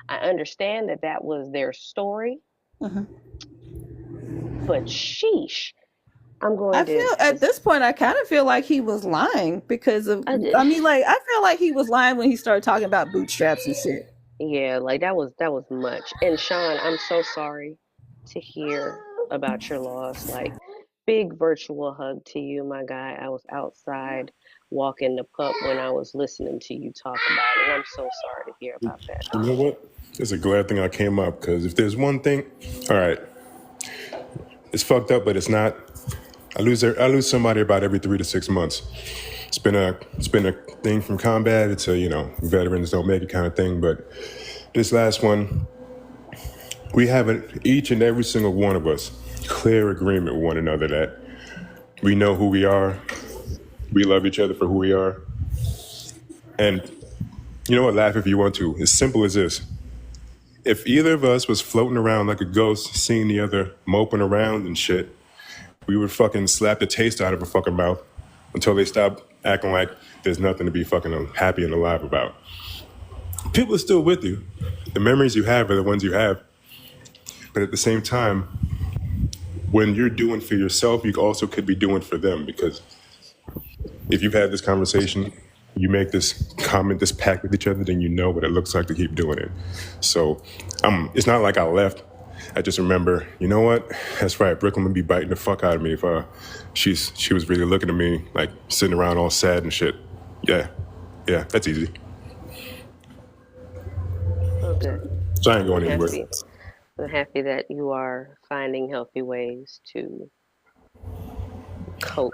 I understand that that was their story, Mhm. but sheesh, I'm I going feel to. at this point, I kind of feel like he was lying because of, I, I mean, like, I feel like he was lying when he started talking about bootstraps and shit. yeah, like that was much. And Sean, I'm so sorry to hear about your loss. Like, big virtual hug to you, my guy. I was outside walking the pup when I was listening to you talk about it, and I'm so sorry to hear about that. You know what? It's a glad thing I came up because if there's one thing, all right, it's fucked up, but it's not. I lose somebody about every 3 to 6 months. It's been a thing from combat. It's a veterans don't make it kind of thing. But this last one, we have each and every single one of us clear agreement with one another that we know who we are. We love each other for who we are. And you know what? Laugh if you want to. As simple as this. If either of us was floating around like a ghost, seeing the other moping around and shit, we would fucking slap the taste out of a fucking mouth until they stop acting like there's nothing to be fucking happy and alive about. People are still with you. The memories you have are the ones you have. But at the same time, when you're doing for yourself, you also could be doing for them, because if you've had this conversation, you make this comment, this pact with each other, then you know what it looks like to keep doing it. So it's not like I left. I just remember, you know what? That's right. Brooklyn would be biting the fuck out of me if she was really looking at me like sitting around all sad and shit. Yeah, that's easy. Oh, good. So I ain't I'm going anywhere. happy. I'm happy that you are finding healthy ways to cope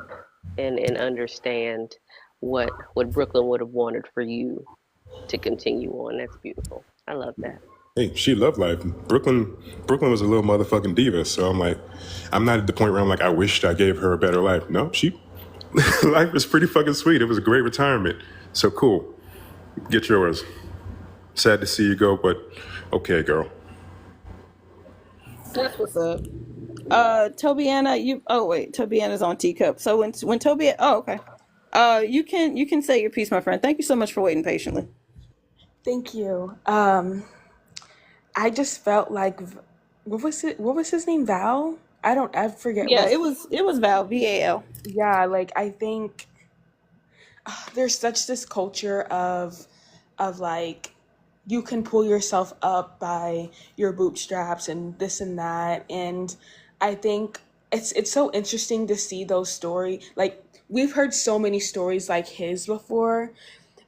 and understand what Brooklyn would have wanted for you to continue on. That's beautiful. I love that. Hey, she loved life. Brooklyn was a little motherfucking diva. So I'm not at the point where I'm like, I wished I gave her a better life. No, life was pretty fucking sweet. It was a great retirement. So cool. Get yours. Sad to see you go, but okay, girl. That's what's up. Tobiana, Tobiana's on teacup. So when Toby, oh okay. You can say your piece, my friend. Thank you so much for waiting patiently. Thank you. I just felt like, what was it? What was his name? Val? I forget Yeah, what. it was Val, VAL. Yeah, like I think there's such this culture of like you can pull yourself up by your bootstraps and this and that, and I think it's so interesting to see those stories. Like we've heard so many stories like his before,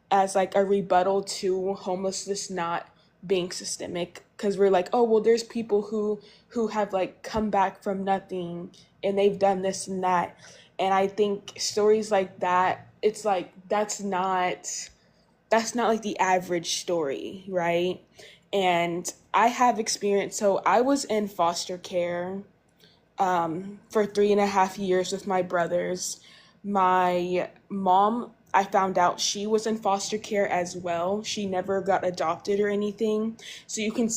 as like a rebuttal to homelessness not being systemic, because we're like, oh well, there's people who have like come back from nothing and they've done this and that. And I think stories like that, it's like that's not like the average story, right? And I have experience. So I was in foster care for 3.5 years with my brothers. My mom, I found out she was in foster care as well. She never got adopted or anything. So you can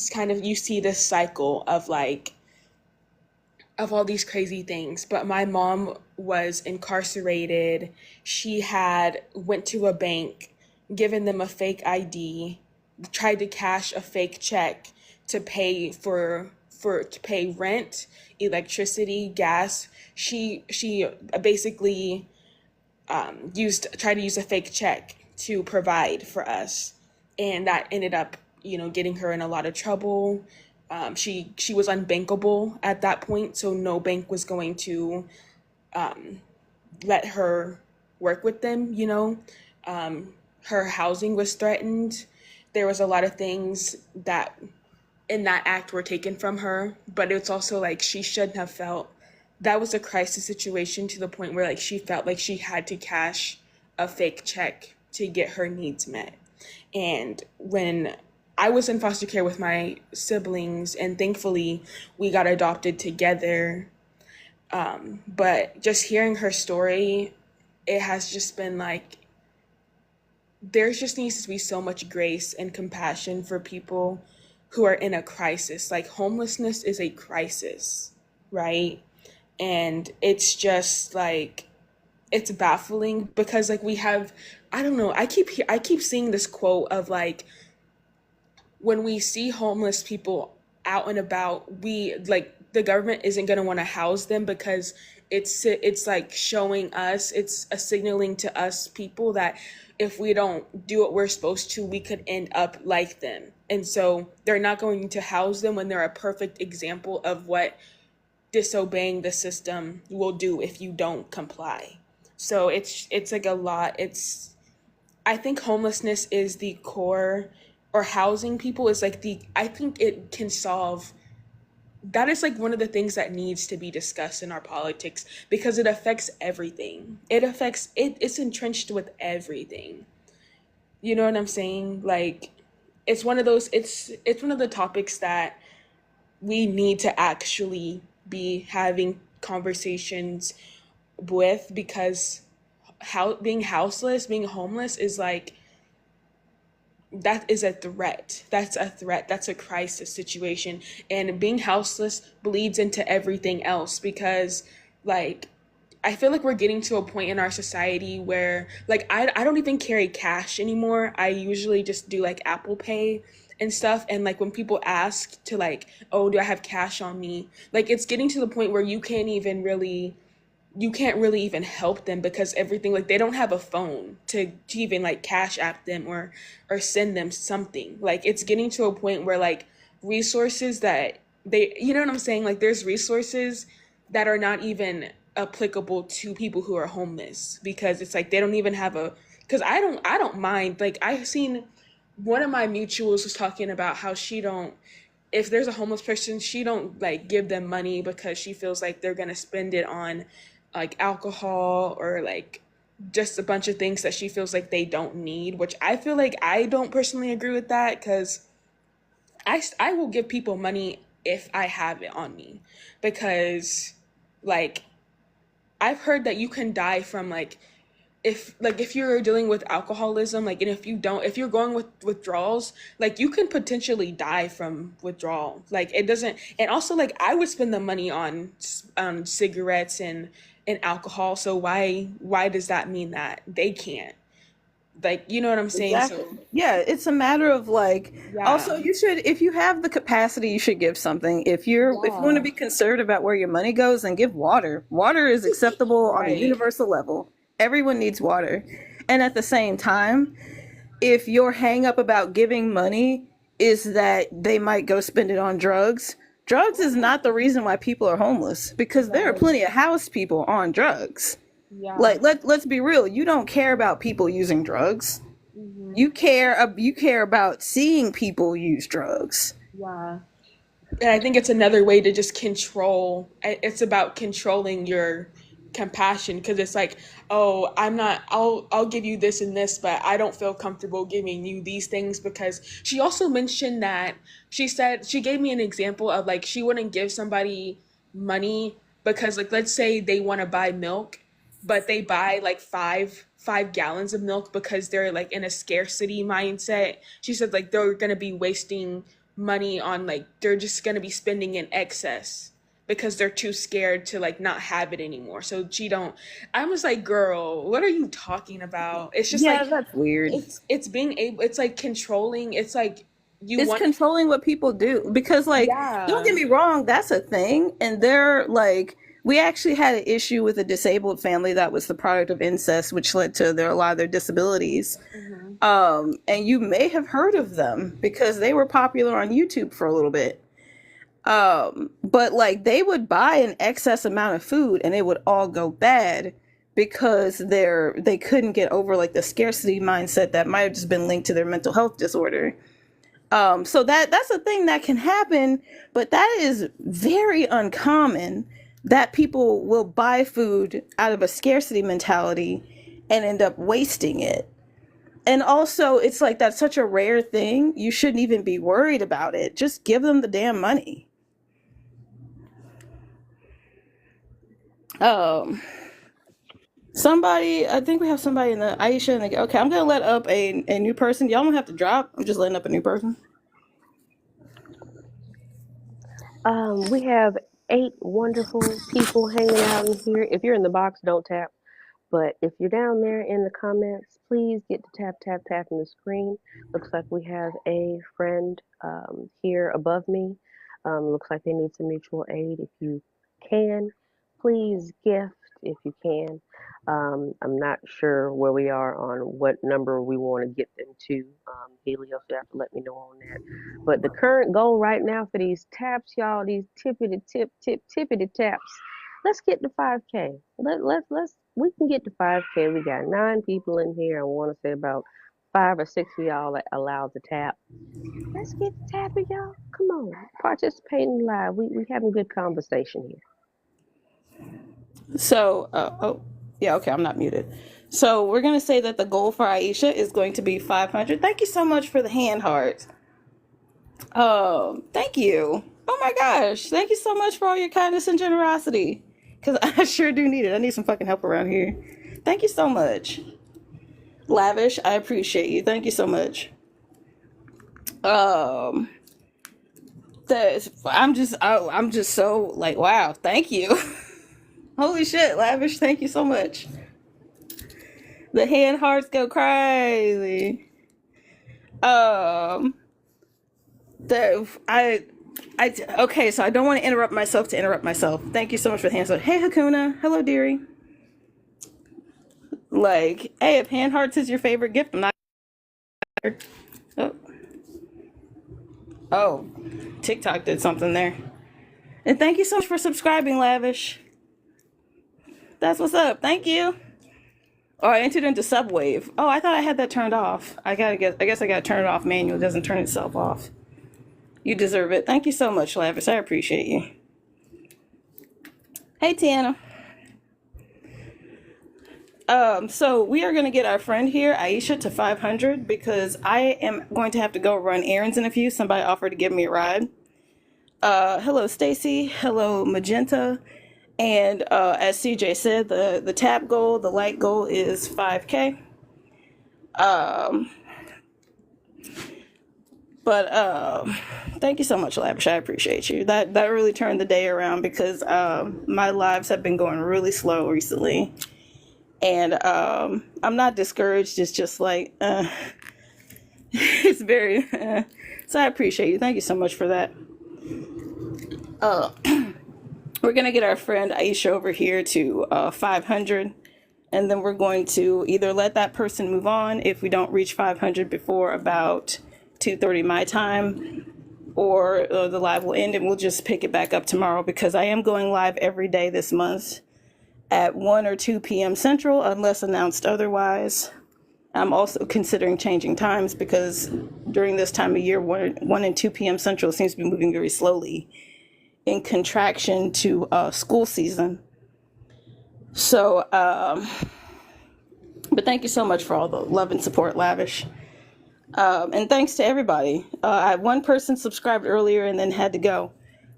you see this cycle of like, of all these crazy things. But my mom was incarcerated. She had went to a bank, given them a fake ID, tried to cash a fake check to pay to pay rent, electricity, gas. She basically tried to use a fake check to provide for us, and that ended up getting her in a lot of trouble. She was unbankable at that point, so no bank was going to let her work with them. Her housing was threatened. There was a lot of things that in that act were taken from her, but it's also like she shouldn't have felt that was a crisis situation, to the point where like she felt like she had to cash a fake check to get her needs met. And when I was in foster care with my siblings, and thankfully we got adopted together, but just hearing her story, it has just been like, there just needs to be so much grace and compassion for people who are in a crisis. Like homelessness is a crisis, right? And it's just like, it's baffling because like we have, I don't know, I keep seeing this quote of like, when we see homeless people out and about, we like the government isn't going to want to house them because it's like showing us, it's a signaling to us people that if we don't do what we're supposed to, we could end up like them. And so they're not going to house them when they're a perfect example of what disobeying the system will do if you don't comply. So it's like a lot. It's I think homelessness is the core, or housing people is like the, I think it can solve, that is like one of the things that needs to be discussed in our politics because it affects everything. It's entrenched with everything. You know what I'm saying? Like it's one of those, it's one of the topics that we need to actually be having conversations with, because how being houseless, being homeless is like, that is a threat. That's a threat. That's a crisis situation. And being houseless bleeds into everything else because, like, I feel like we're getting to a point in our society where, like, I don't even carry cash anymore. I usually just do, like, Apple Pay and stuff. And, like, when people ask to, like, oh, do I have cash on me? Like, it's getting to the point where you can't really even help them because everything, like they don't have a phone to even like cash app them or send them something. Like it's getting to a point where like resources that they, you know what I'm saying, like there's resources that are not even applicable to people who are homeless because it's like they don't even have a, because I don't mind, like I've seen one of my mutuals was talking about how she don't, if there's a homeless person, she don't like give them money because she feels like they're gonna spend it on like alcohol or like just a bunch of things that she feels like they don't need, which I feel like I don't personally agree with that because I will give people money if I have it on me because like I've heard that you can die from like if you're dealing with alcoholism, like, and if you don't, if you're going with withdrawals, like you can potentially die from withdrawal. Like it doesn't, and also like I would spend the money on cigarettes and alcohol, so why does that mean that they can't, like, you know what I'm saying? Exactly. So Yeah, it's a matter of like, also yeah, you should, if you have the capacity, you should give something. If you want to yeah, be conservative about where your money goes, then give water. Water is acceptable on a right, universal level. Everyone needs water. And at the same time, if your hang up about giving money is that they might go spend it on drugs, drugs is not the reason why people are homeless because there are right, plenty of house people on drugs. yeah, Like let's be real, you don't care about people using drugs. hmm, You care about seeing people use drugs. yeah. And I think it's another way to just control. It's about controlling your compassion because it's like, oh, I'm not. I'll give you this and this, but I don't feel comfortable giving you these things because she also mentioned that she said she gave me an example of like she wouldn't give somebody money because like let's say they want to buy milk, but they buy like five gallons of milk because they're like in a scarcity mindset. She said like they're gonna be wasting money on, like they're just going to be spending in excess because they're too scared to like not have it anymore. So she don't, I was like, girl, what are you talking about? It's just Yeah, like that's weird. it's being able, it's like controlling, it's like you It's want, controlling what people do because like don't yeah, get me wrong, that's a thing, and they're like, we actually had an issue with a disabled family that was the product of incest, which led to a lot of their disabilities. hmm, And you may have heard of them because they were popular on YouTube for a little bit. But like they would buy an excess amount of food and it would all go bad because they couldn't get over like the scarcity mindset that might have just been linked to their mental health disorder. So that's a thing that can happen, but that is very uncommon that people will buy food out of a scarcity mentality and end up wasting it. And also, it's like that's such a rare thing. You shouldn't even be worried about it. Just give them the damn money. Um, Somebody, I think we have somebody in the Aisha. And okay, I'm gonna let up a new person. Y'all don't have to drop. I'm just letting up a new person. We have 8 wonderful people hanging out in here. If you're in the box, don't tap. But if you're down there in the comments, please get to tapping the screen. Looks like we have a friend here above me. Looks like they need some mutual aid. If you can, please gift if you can. I'm not sure where we are on what number we want to get them to. Helios, you have to let me know on that. But the current goal right now for these taps, y'all, these tippity taps, let's get to 5K. Let's we can get to 5K. We got 9 people in here. I want to say about 5 or 6 of y'all that allowed to tap. Let's get to tapping, y'all. Come on, participating live. We having good conversation here. So, yeah, okay, I'm not muted. So we're going to say that the goal for Aisha is going to be 500. Thank you so much for the hand hearts. Thank you. Oh my gosh. Thank you so much for all your kindness and generosity. Because I sure do need it. I need some fucking help around here. Thank you so much. Lavish, I appreciate you. Thank you so much. I'm just so like, wow, thank you. Holy shit, Lavish, thank you so much. The hand hearts go crazy. Okay, so I don't want to interrupt myself to interrupt myself. Thank you so much for the hands up. Hey, Hakuna. Hello, dearie. Like, hey, if hand hearts is your favorite gift, I'm not. Oh, TikTok did something there. And thank you so much for subscribing, Lavish. That's what's up. Thank you. Oh, I entered into Subwave. Oh, I thought I had that turned off. I guess I gotta turn it off manually. It doesn't turn itself off. You deserve it. Thank you so much, Lavish. I appreciate you. Hey, Tiana. So we are going to get our friend here, Aisha, to 500 because I am going to have to go run errands in a few. Somebody offered to give me a ride. Hello, Stacy. Hello, Magenta. And as CJ said, the tap goal, the light goal is 5K. But thank you so much, Lavish. I appreciate you. That really turned the day around because my lives have been going really slow recently. And I'm not discouraged. It's just like, it's very, so I appreciate you. Thank you so much for that. We're going to get our friend Aisha over here to 500. And then we're going to either let that person move on if we don't reach 500 before about 2:30 my time, or the live will end and we'll just pick it back up tomorrow because I am going live every day this month at 1 or 2 p.m. Central, unless announced otherwise. I'm also considering changing times because during this time of year, 1 and 2 p.m. Central seems to be moving very slowly in contraction to school season. So, but thank you so much for all the love and support, Lavish. And thanks to everybody. I had one person subscribed earlier and then had to go.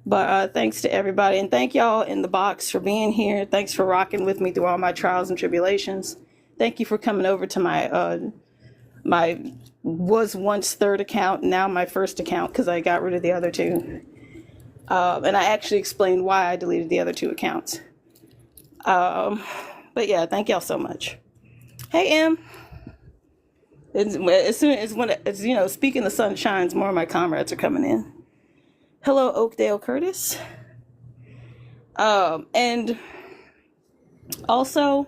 But thanks to everybody. And thank y'all in the box for being here. Thanks for rocking with me through all my trials and tribulations. Thank you for coming over to my was once third account, now my first account because I got rid of the other two. And I actually explained why I deleted the other 2 accounts. But yeah, thank y'all so much. Hey, Em. As soon as when it's, speaking the sun shines, more of my comrades are coming in. Hello, Oakdale Curtis. And also,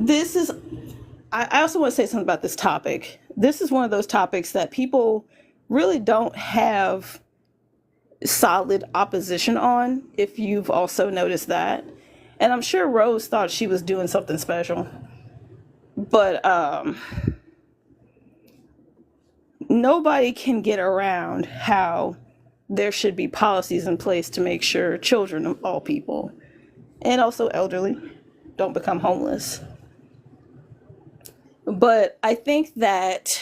I also want to say something about this topic. This is one of those topics that people really don't have solid opposition on, if you've also noticed that. And I'm sure Rose thought she was doing something special. But nobody can get around how there should be policies in place to make sure children of all people, and also elderly, don't become homeless. But I think that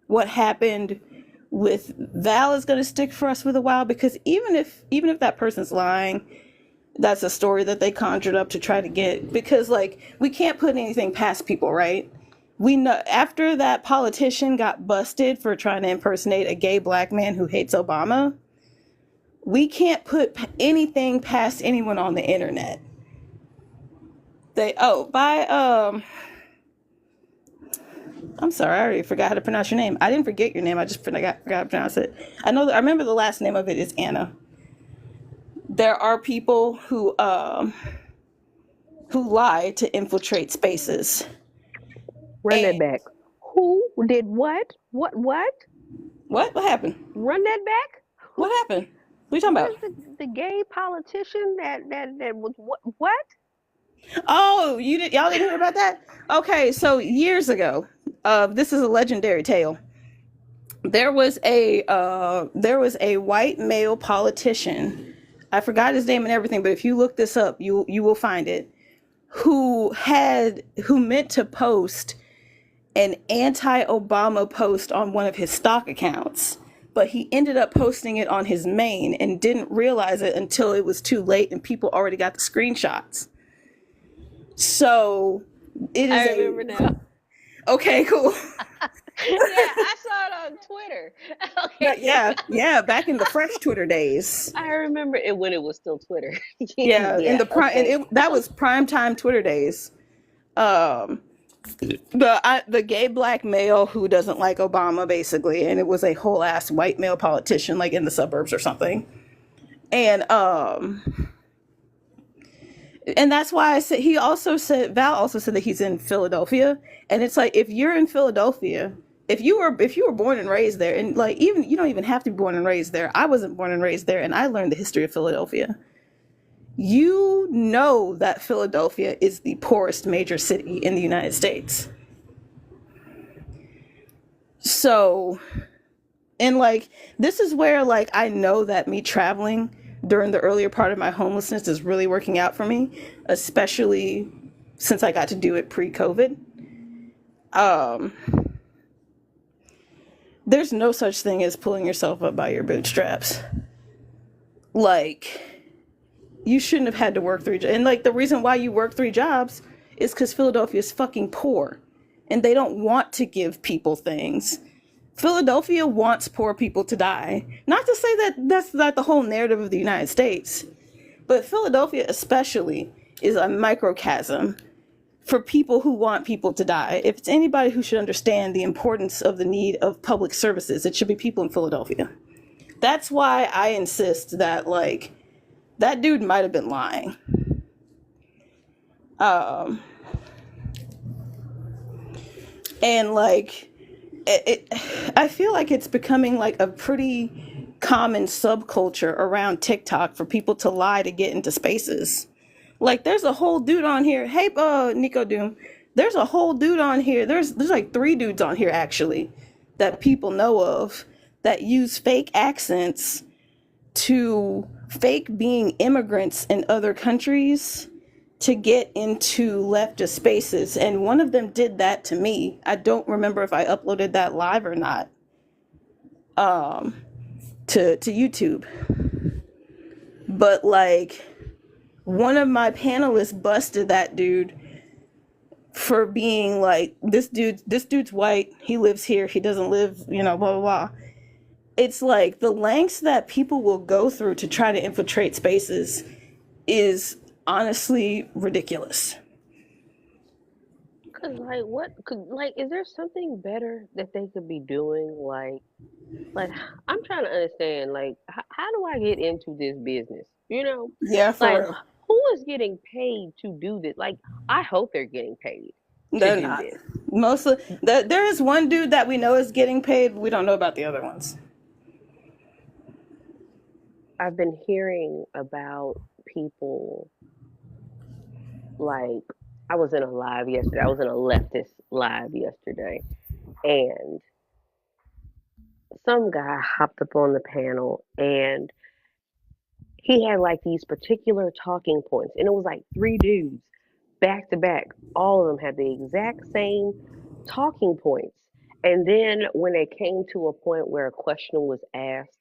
what happened with Val is going to stick for us for a while, because even if that person's lying, that's a story that they conjured up to try to get, because like, we can't put anything past people, right? We know after that politician got busted for trying to impersonate a gay black man who hates Obama, we can't put anything past anyone on the internet. By I'm sorry, I already forgot how to pronounce your name. I didn't forget your name. I just forgot to pronounce it. I remember the last name of it is Anna. There are people who lie to infiltrate spaces. Run And that back. Who did what? What? what happened? Run that back? Who? What happened? What are you talking What about? is the gay politician that was what? Oh, y'all didn't hear about that? Okay, so years ago, this is a legendary tale. There was a white male politician. I forgot his name and everything, but if you look this up, you will find it. Who meant to post an anti-Obama post on one of his stock accounts, but he ended up posting it on his main and didn't realize it until it was too late and people already got the screenshots. So it is I remember now. okay, cool. Yeah, I saw it on Twitter. Okay. Yeah, back in the fresh Twitter days. I remember it when it was still Twitter. Yeah, in Yeah, the prime, and okay. that was prime time Twitter days. Um, the gay black male who doesn't like Obama, basically, and it was a whole ass white male politician, like in the suburbs or something. And that's why I said Val also said that he's in Philadelphia, and it's like if you're in Philadelphia, if you were born and raised there, and like even you don't even have to be born and raised there. I wasn't born and raised there, and I learned the history of Philadelphia. You know that Philadelphia is the poorest major city in the United States. So, and like this is where like I know that me traveling during the earlier part of my homelessness is really working out for me, especially since I got to do it pre-COVID. Um, there's no such thing as pulling yourself up by your bootstraps. Like, you shouldn't have had to work and like the reason why you work 3 jobs is because Philadelphia is fucking poor, and they don't want to give people things. Philadelphia wants poor people to die. Not to say that that's not the whole narrative of the United States, but Philadelphia especially is a microcosm for people who want people to die. If it's anybody who should understand the importance of the need of public services, it should be people in Philadelphia. That's why I insist that like that dude might have been lying. And like I feel like it's becoming like a pretty common subculture around TikTok for people to lie to get into spaces. Like there's a whole dude on here. Hey, Nico Doom. There's a whole dude on here. There's like 3 dudes on here actually that people know of that use fake accents to fake being immigrants in other countries to get into leftist spaces, and one of them did that to me. I don't remember if I uploaded that live or not to YouTube, but like one of my panelists busted that dude for being like, this dude's white, he lives here, he doesn't live, blah blah blah. It's like the lengths that people will go through to try to infiltrate spaces is honestly ridiculous. Cause like what could like is there something better that they could be doing? Like I'm trying to understand. Like how do I get into this business? Yeah, for Like real. who is getting paid to do this? Like I hope they're getting paid to They're do not. this. Mostly, there is one dude that we know is getting paid. We don't know about the other ones. I've been hearing about people like I was in a live yesterday. I was in a leftist live yesterday, and some guy hopped up on the panel and he had like these particular talking points, and it was like 3 dudes back to back. All of them had the exact same talking points. And then when it came to a point where a question was asked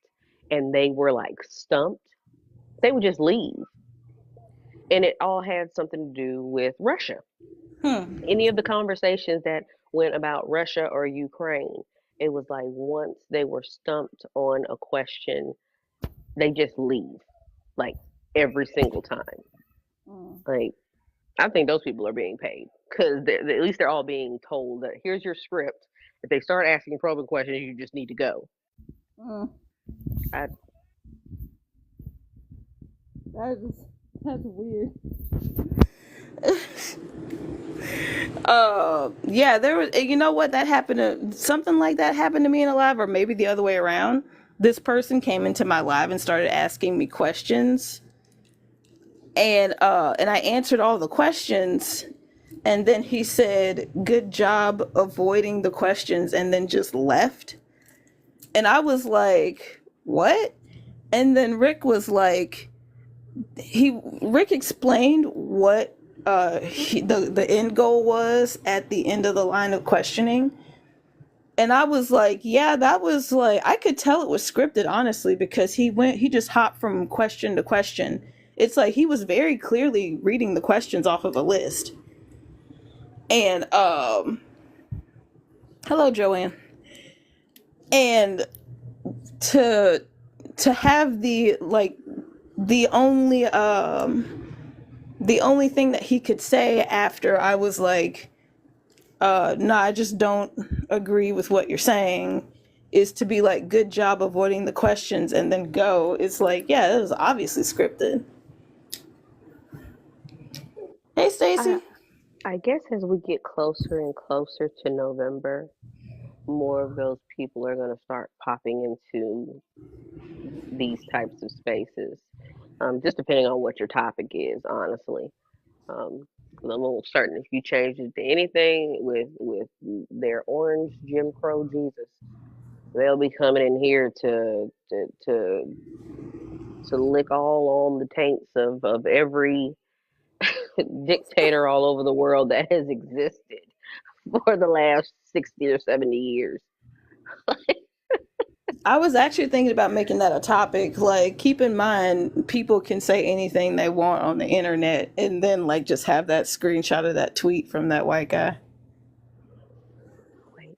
and they were like stumped, they would just leave. And it all had something to do with Russia. Hmm. Any of the conversations that went about Russia or Ukraine, it was like once they were stumped on a question, they just leave, like every single time. Like I think those people are being paid because at least they're all being told that here's your script. If they start asking probing questions, you just need to go. Mm, I, that's weird. Yeah, there was. You know what? That happened to something like that happened to me in a live, or maybe the other way around. This person came into my live and started asking me questions, and I answered all the questions, and then he said, "Good job avoiding the questions," and then just left. And I was like, "What?" And then Rick was like, Rick explained what the end goal was at the end of the line of questioning. And I was like, yeah, that was like, I could tell it was scripted, honestly, because he just hopped from question to question. It's like he was very clearly reading the questions off of a list. And hello, Joanne. And to have the only the only thing that he could say after I was like, no, I just don't agree with what you're saying, is to be like, good job avoiding the questions, and then go. It's like, yeah, it was obviously scripted. Hey, I Stacy. I guess as we get closer and closer to November, more of those people are going to start popping into these types of spaces. Just depending on what your topic is, honestly. Because I'm almost certain if you change it to anything with their orange Jim Crow Jesus, they'll be coming in here to lick all on the taints of every dictator all over the world that has existed for the last 60 or 70 years. I was actually thinking about making that a topic. Like, keep in mind, people can say anything they want on the internet, and then like just have that screenshot of that tweet from that white guy. Wait,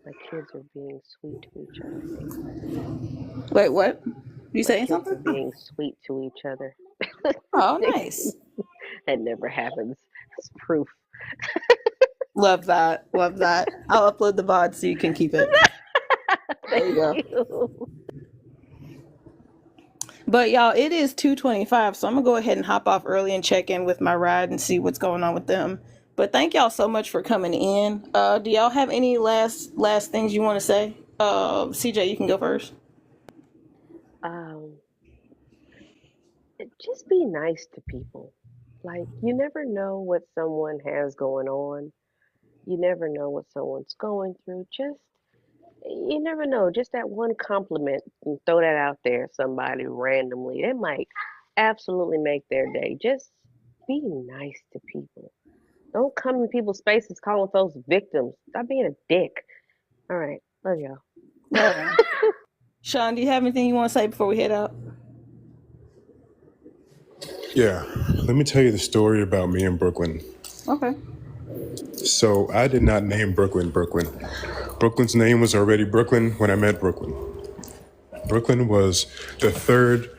my kids are being sweet to each other. Hang on. Wait, what? You My saying kids are something? being sweet to each other. Oh, nice. That never happens. It's proof. Love that. Love that. I'll upload the VOD so you can keep it. There you Thank go. you. But y'all, it is 2:25, so I'm gonna go ahead and hop off early and check in with my ride and see what's going on with them. But thank y'all so much for coming in. Do y'all have any last things you want to say? CJ, you can go first. Um, just be nice to people. Like, you never know what someone has going on. You never know what someone's going through. You never know. Just that one compliment and throw that out there, somebody randomly. It might absolutely make their day. Just be nice to people. Don't come in people's spaces calling folks victims. Stop being a dick. All right. Love y'all. Right. Sean, do you have anything you want to say before we head out? Yeah, let me tell you the story about me in Brooklyn. Okay. So I did not name Brooklyn Brooklyn. Brooklyn's name was already Brooklyn when I met Brooklyn. Brooklyn was the third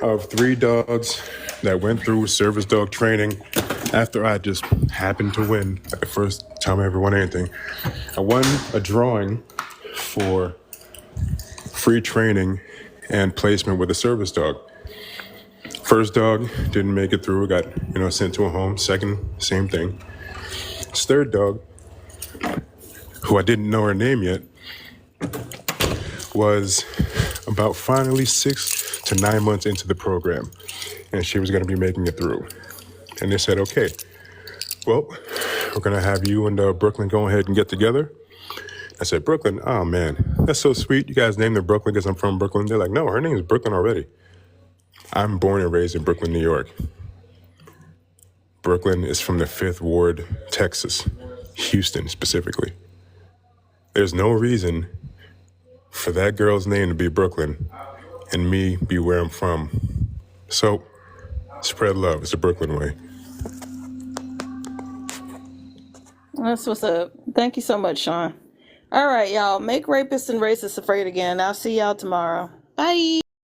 of three dogs that went through service dog training after I just happened to win the first time I ever won anything. I won a drawing for free training and placement with a service dog. First dog didn't make it through, got sent to a home. Second, same thing. This third dog, who I didn't know her name yet, was about finally 6 to 9 months into the program, and she was going to be making it through. And they said, okay, well, we're going to have you and Brooklyn go ahead and get together. I said, Brooklyn? Oh, man, that's so sweet. You guys named her Brooklyn because I'm from Brooklyn. They're like, no, her name is Brooklyn already. I'm born and raised in Brooklyn, New York. Brooklyn is from the 5th Ward, Texas, Houston specifically. There's no reason for that girl's name to be Brooklyn and me be where I'm from. So, spread love. It's the Brooklyn way. That's what's up. Thank you so much, Sean. All right, y'all. Make rapists and racists afraid again. I'll see y'all tomorrow. Bye.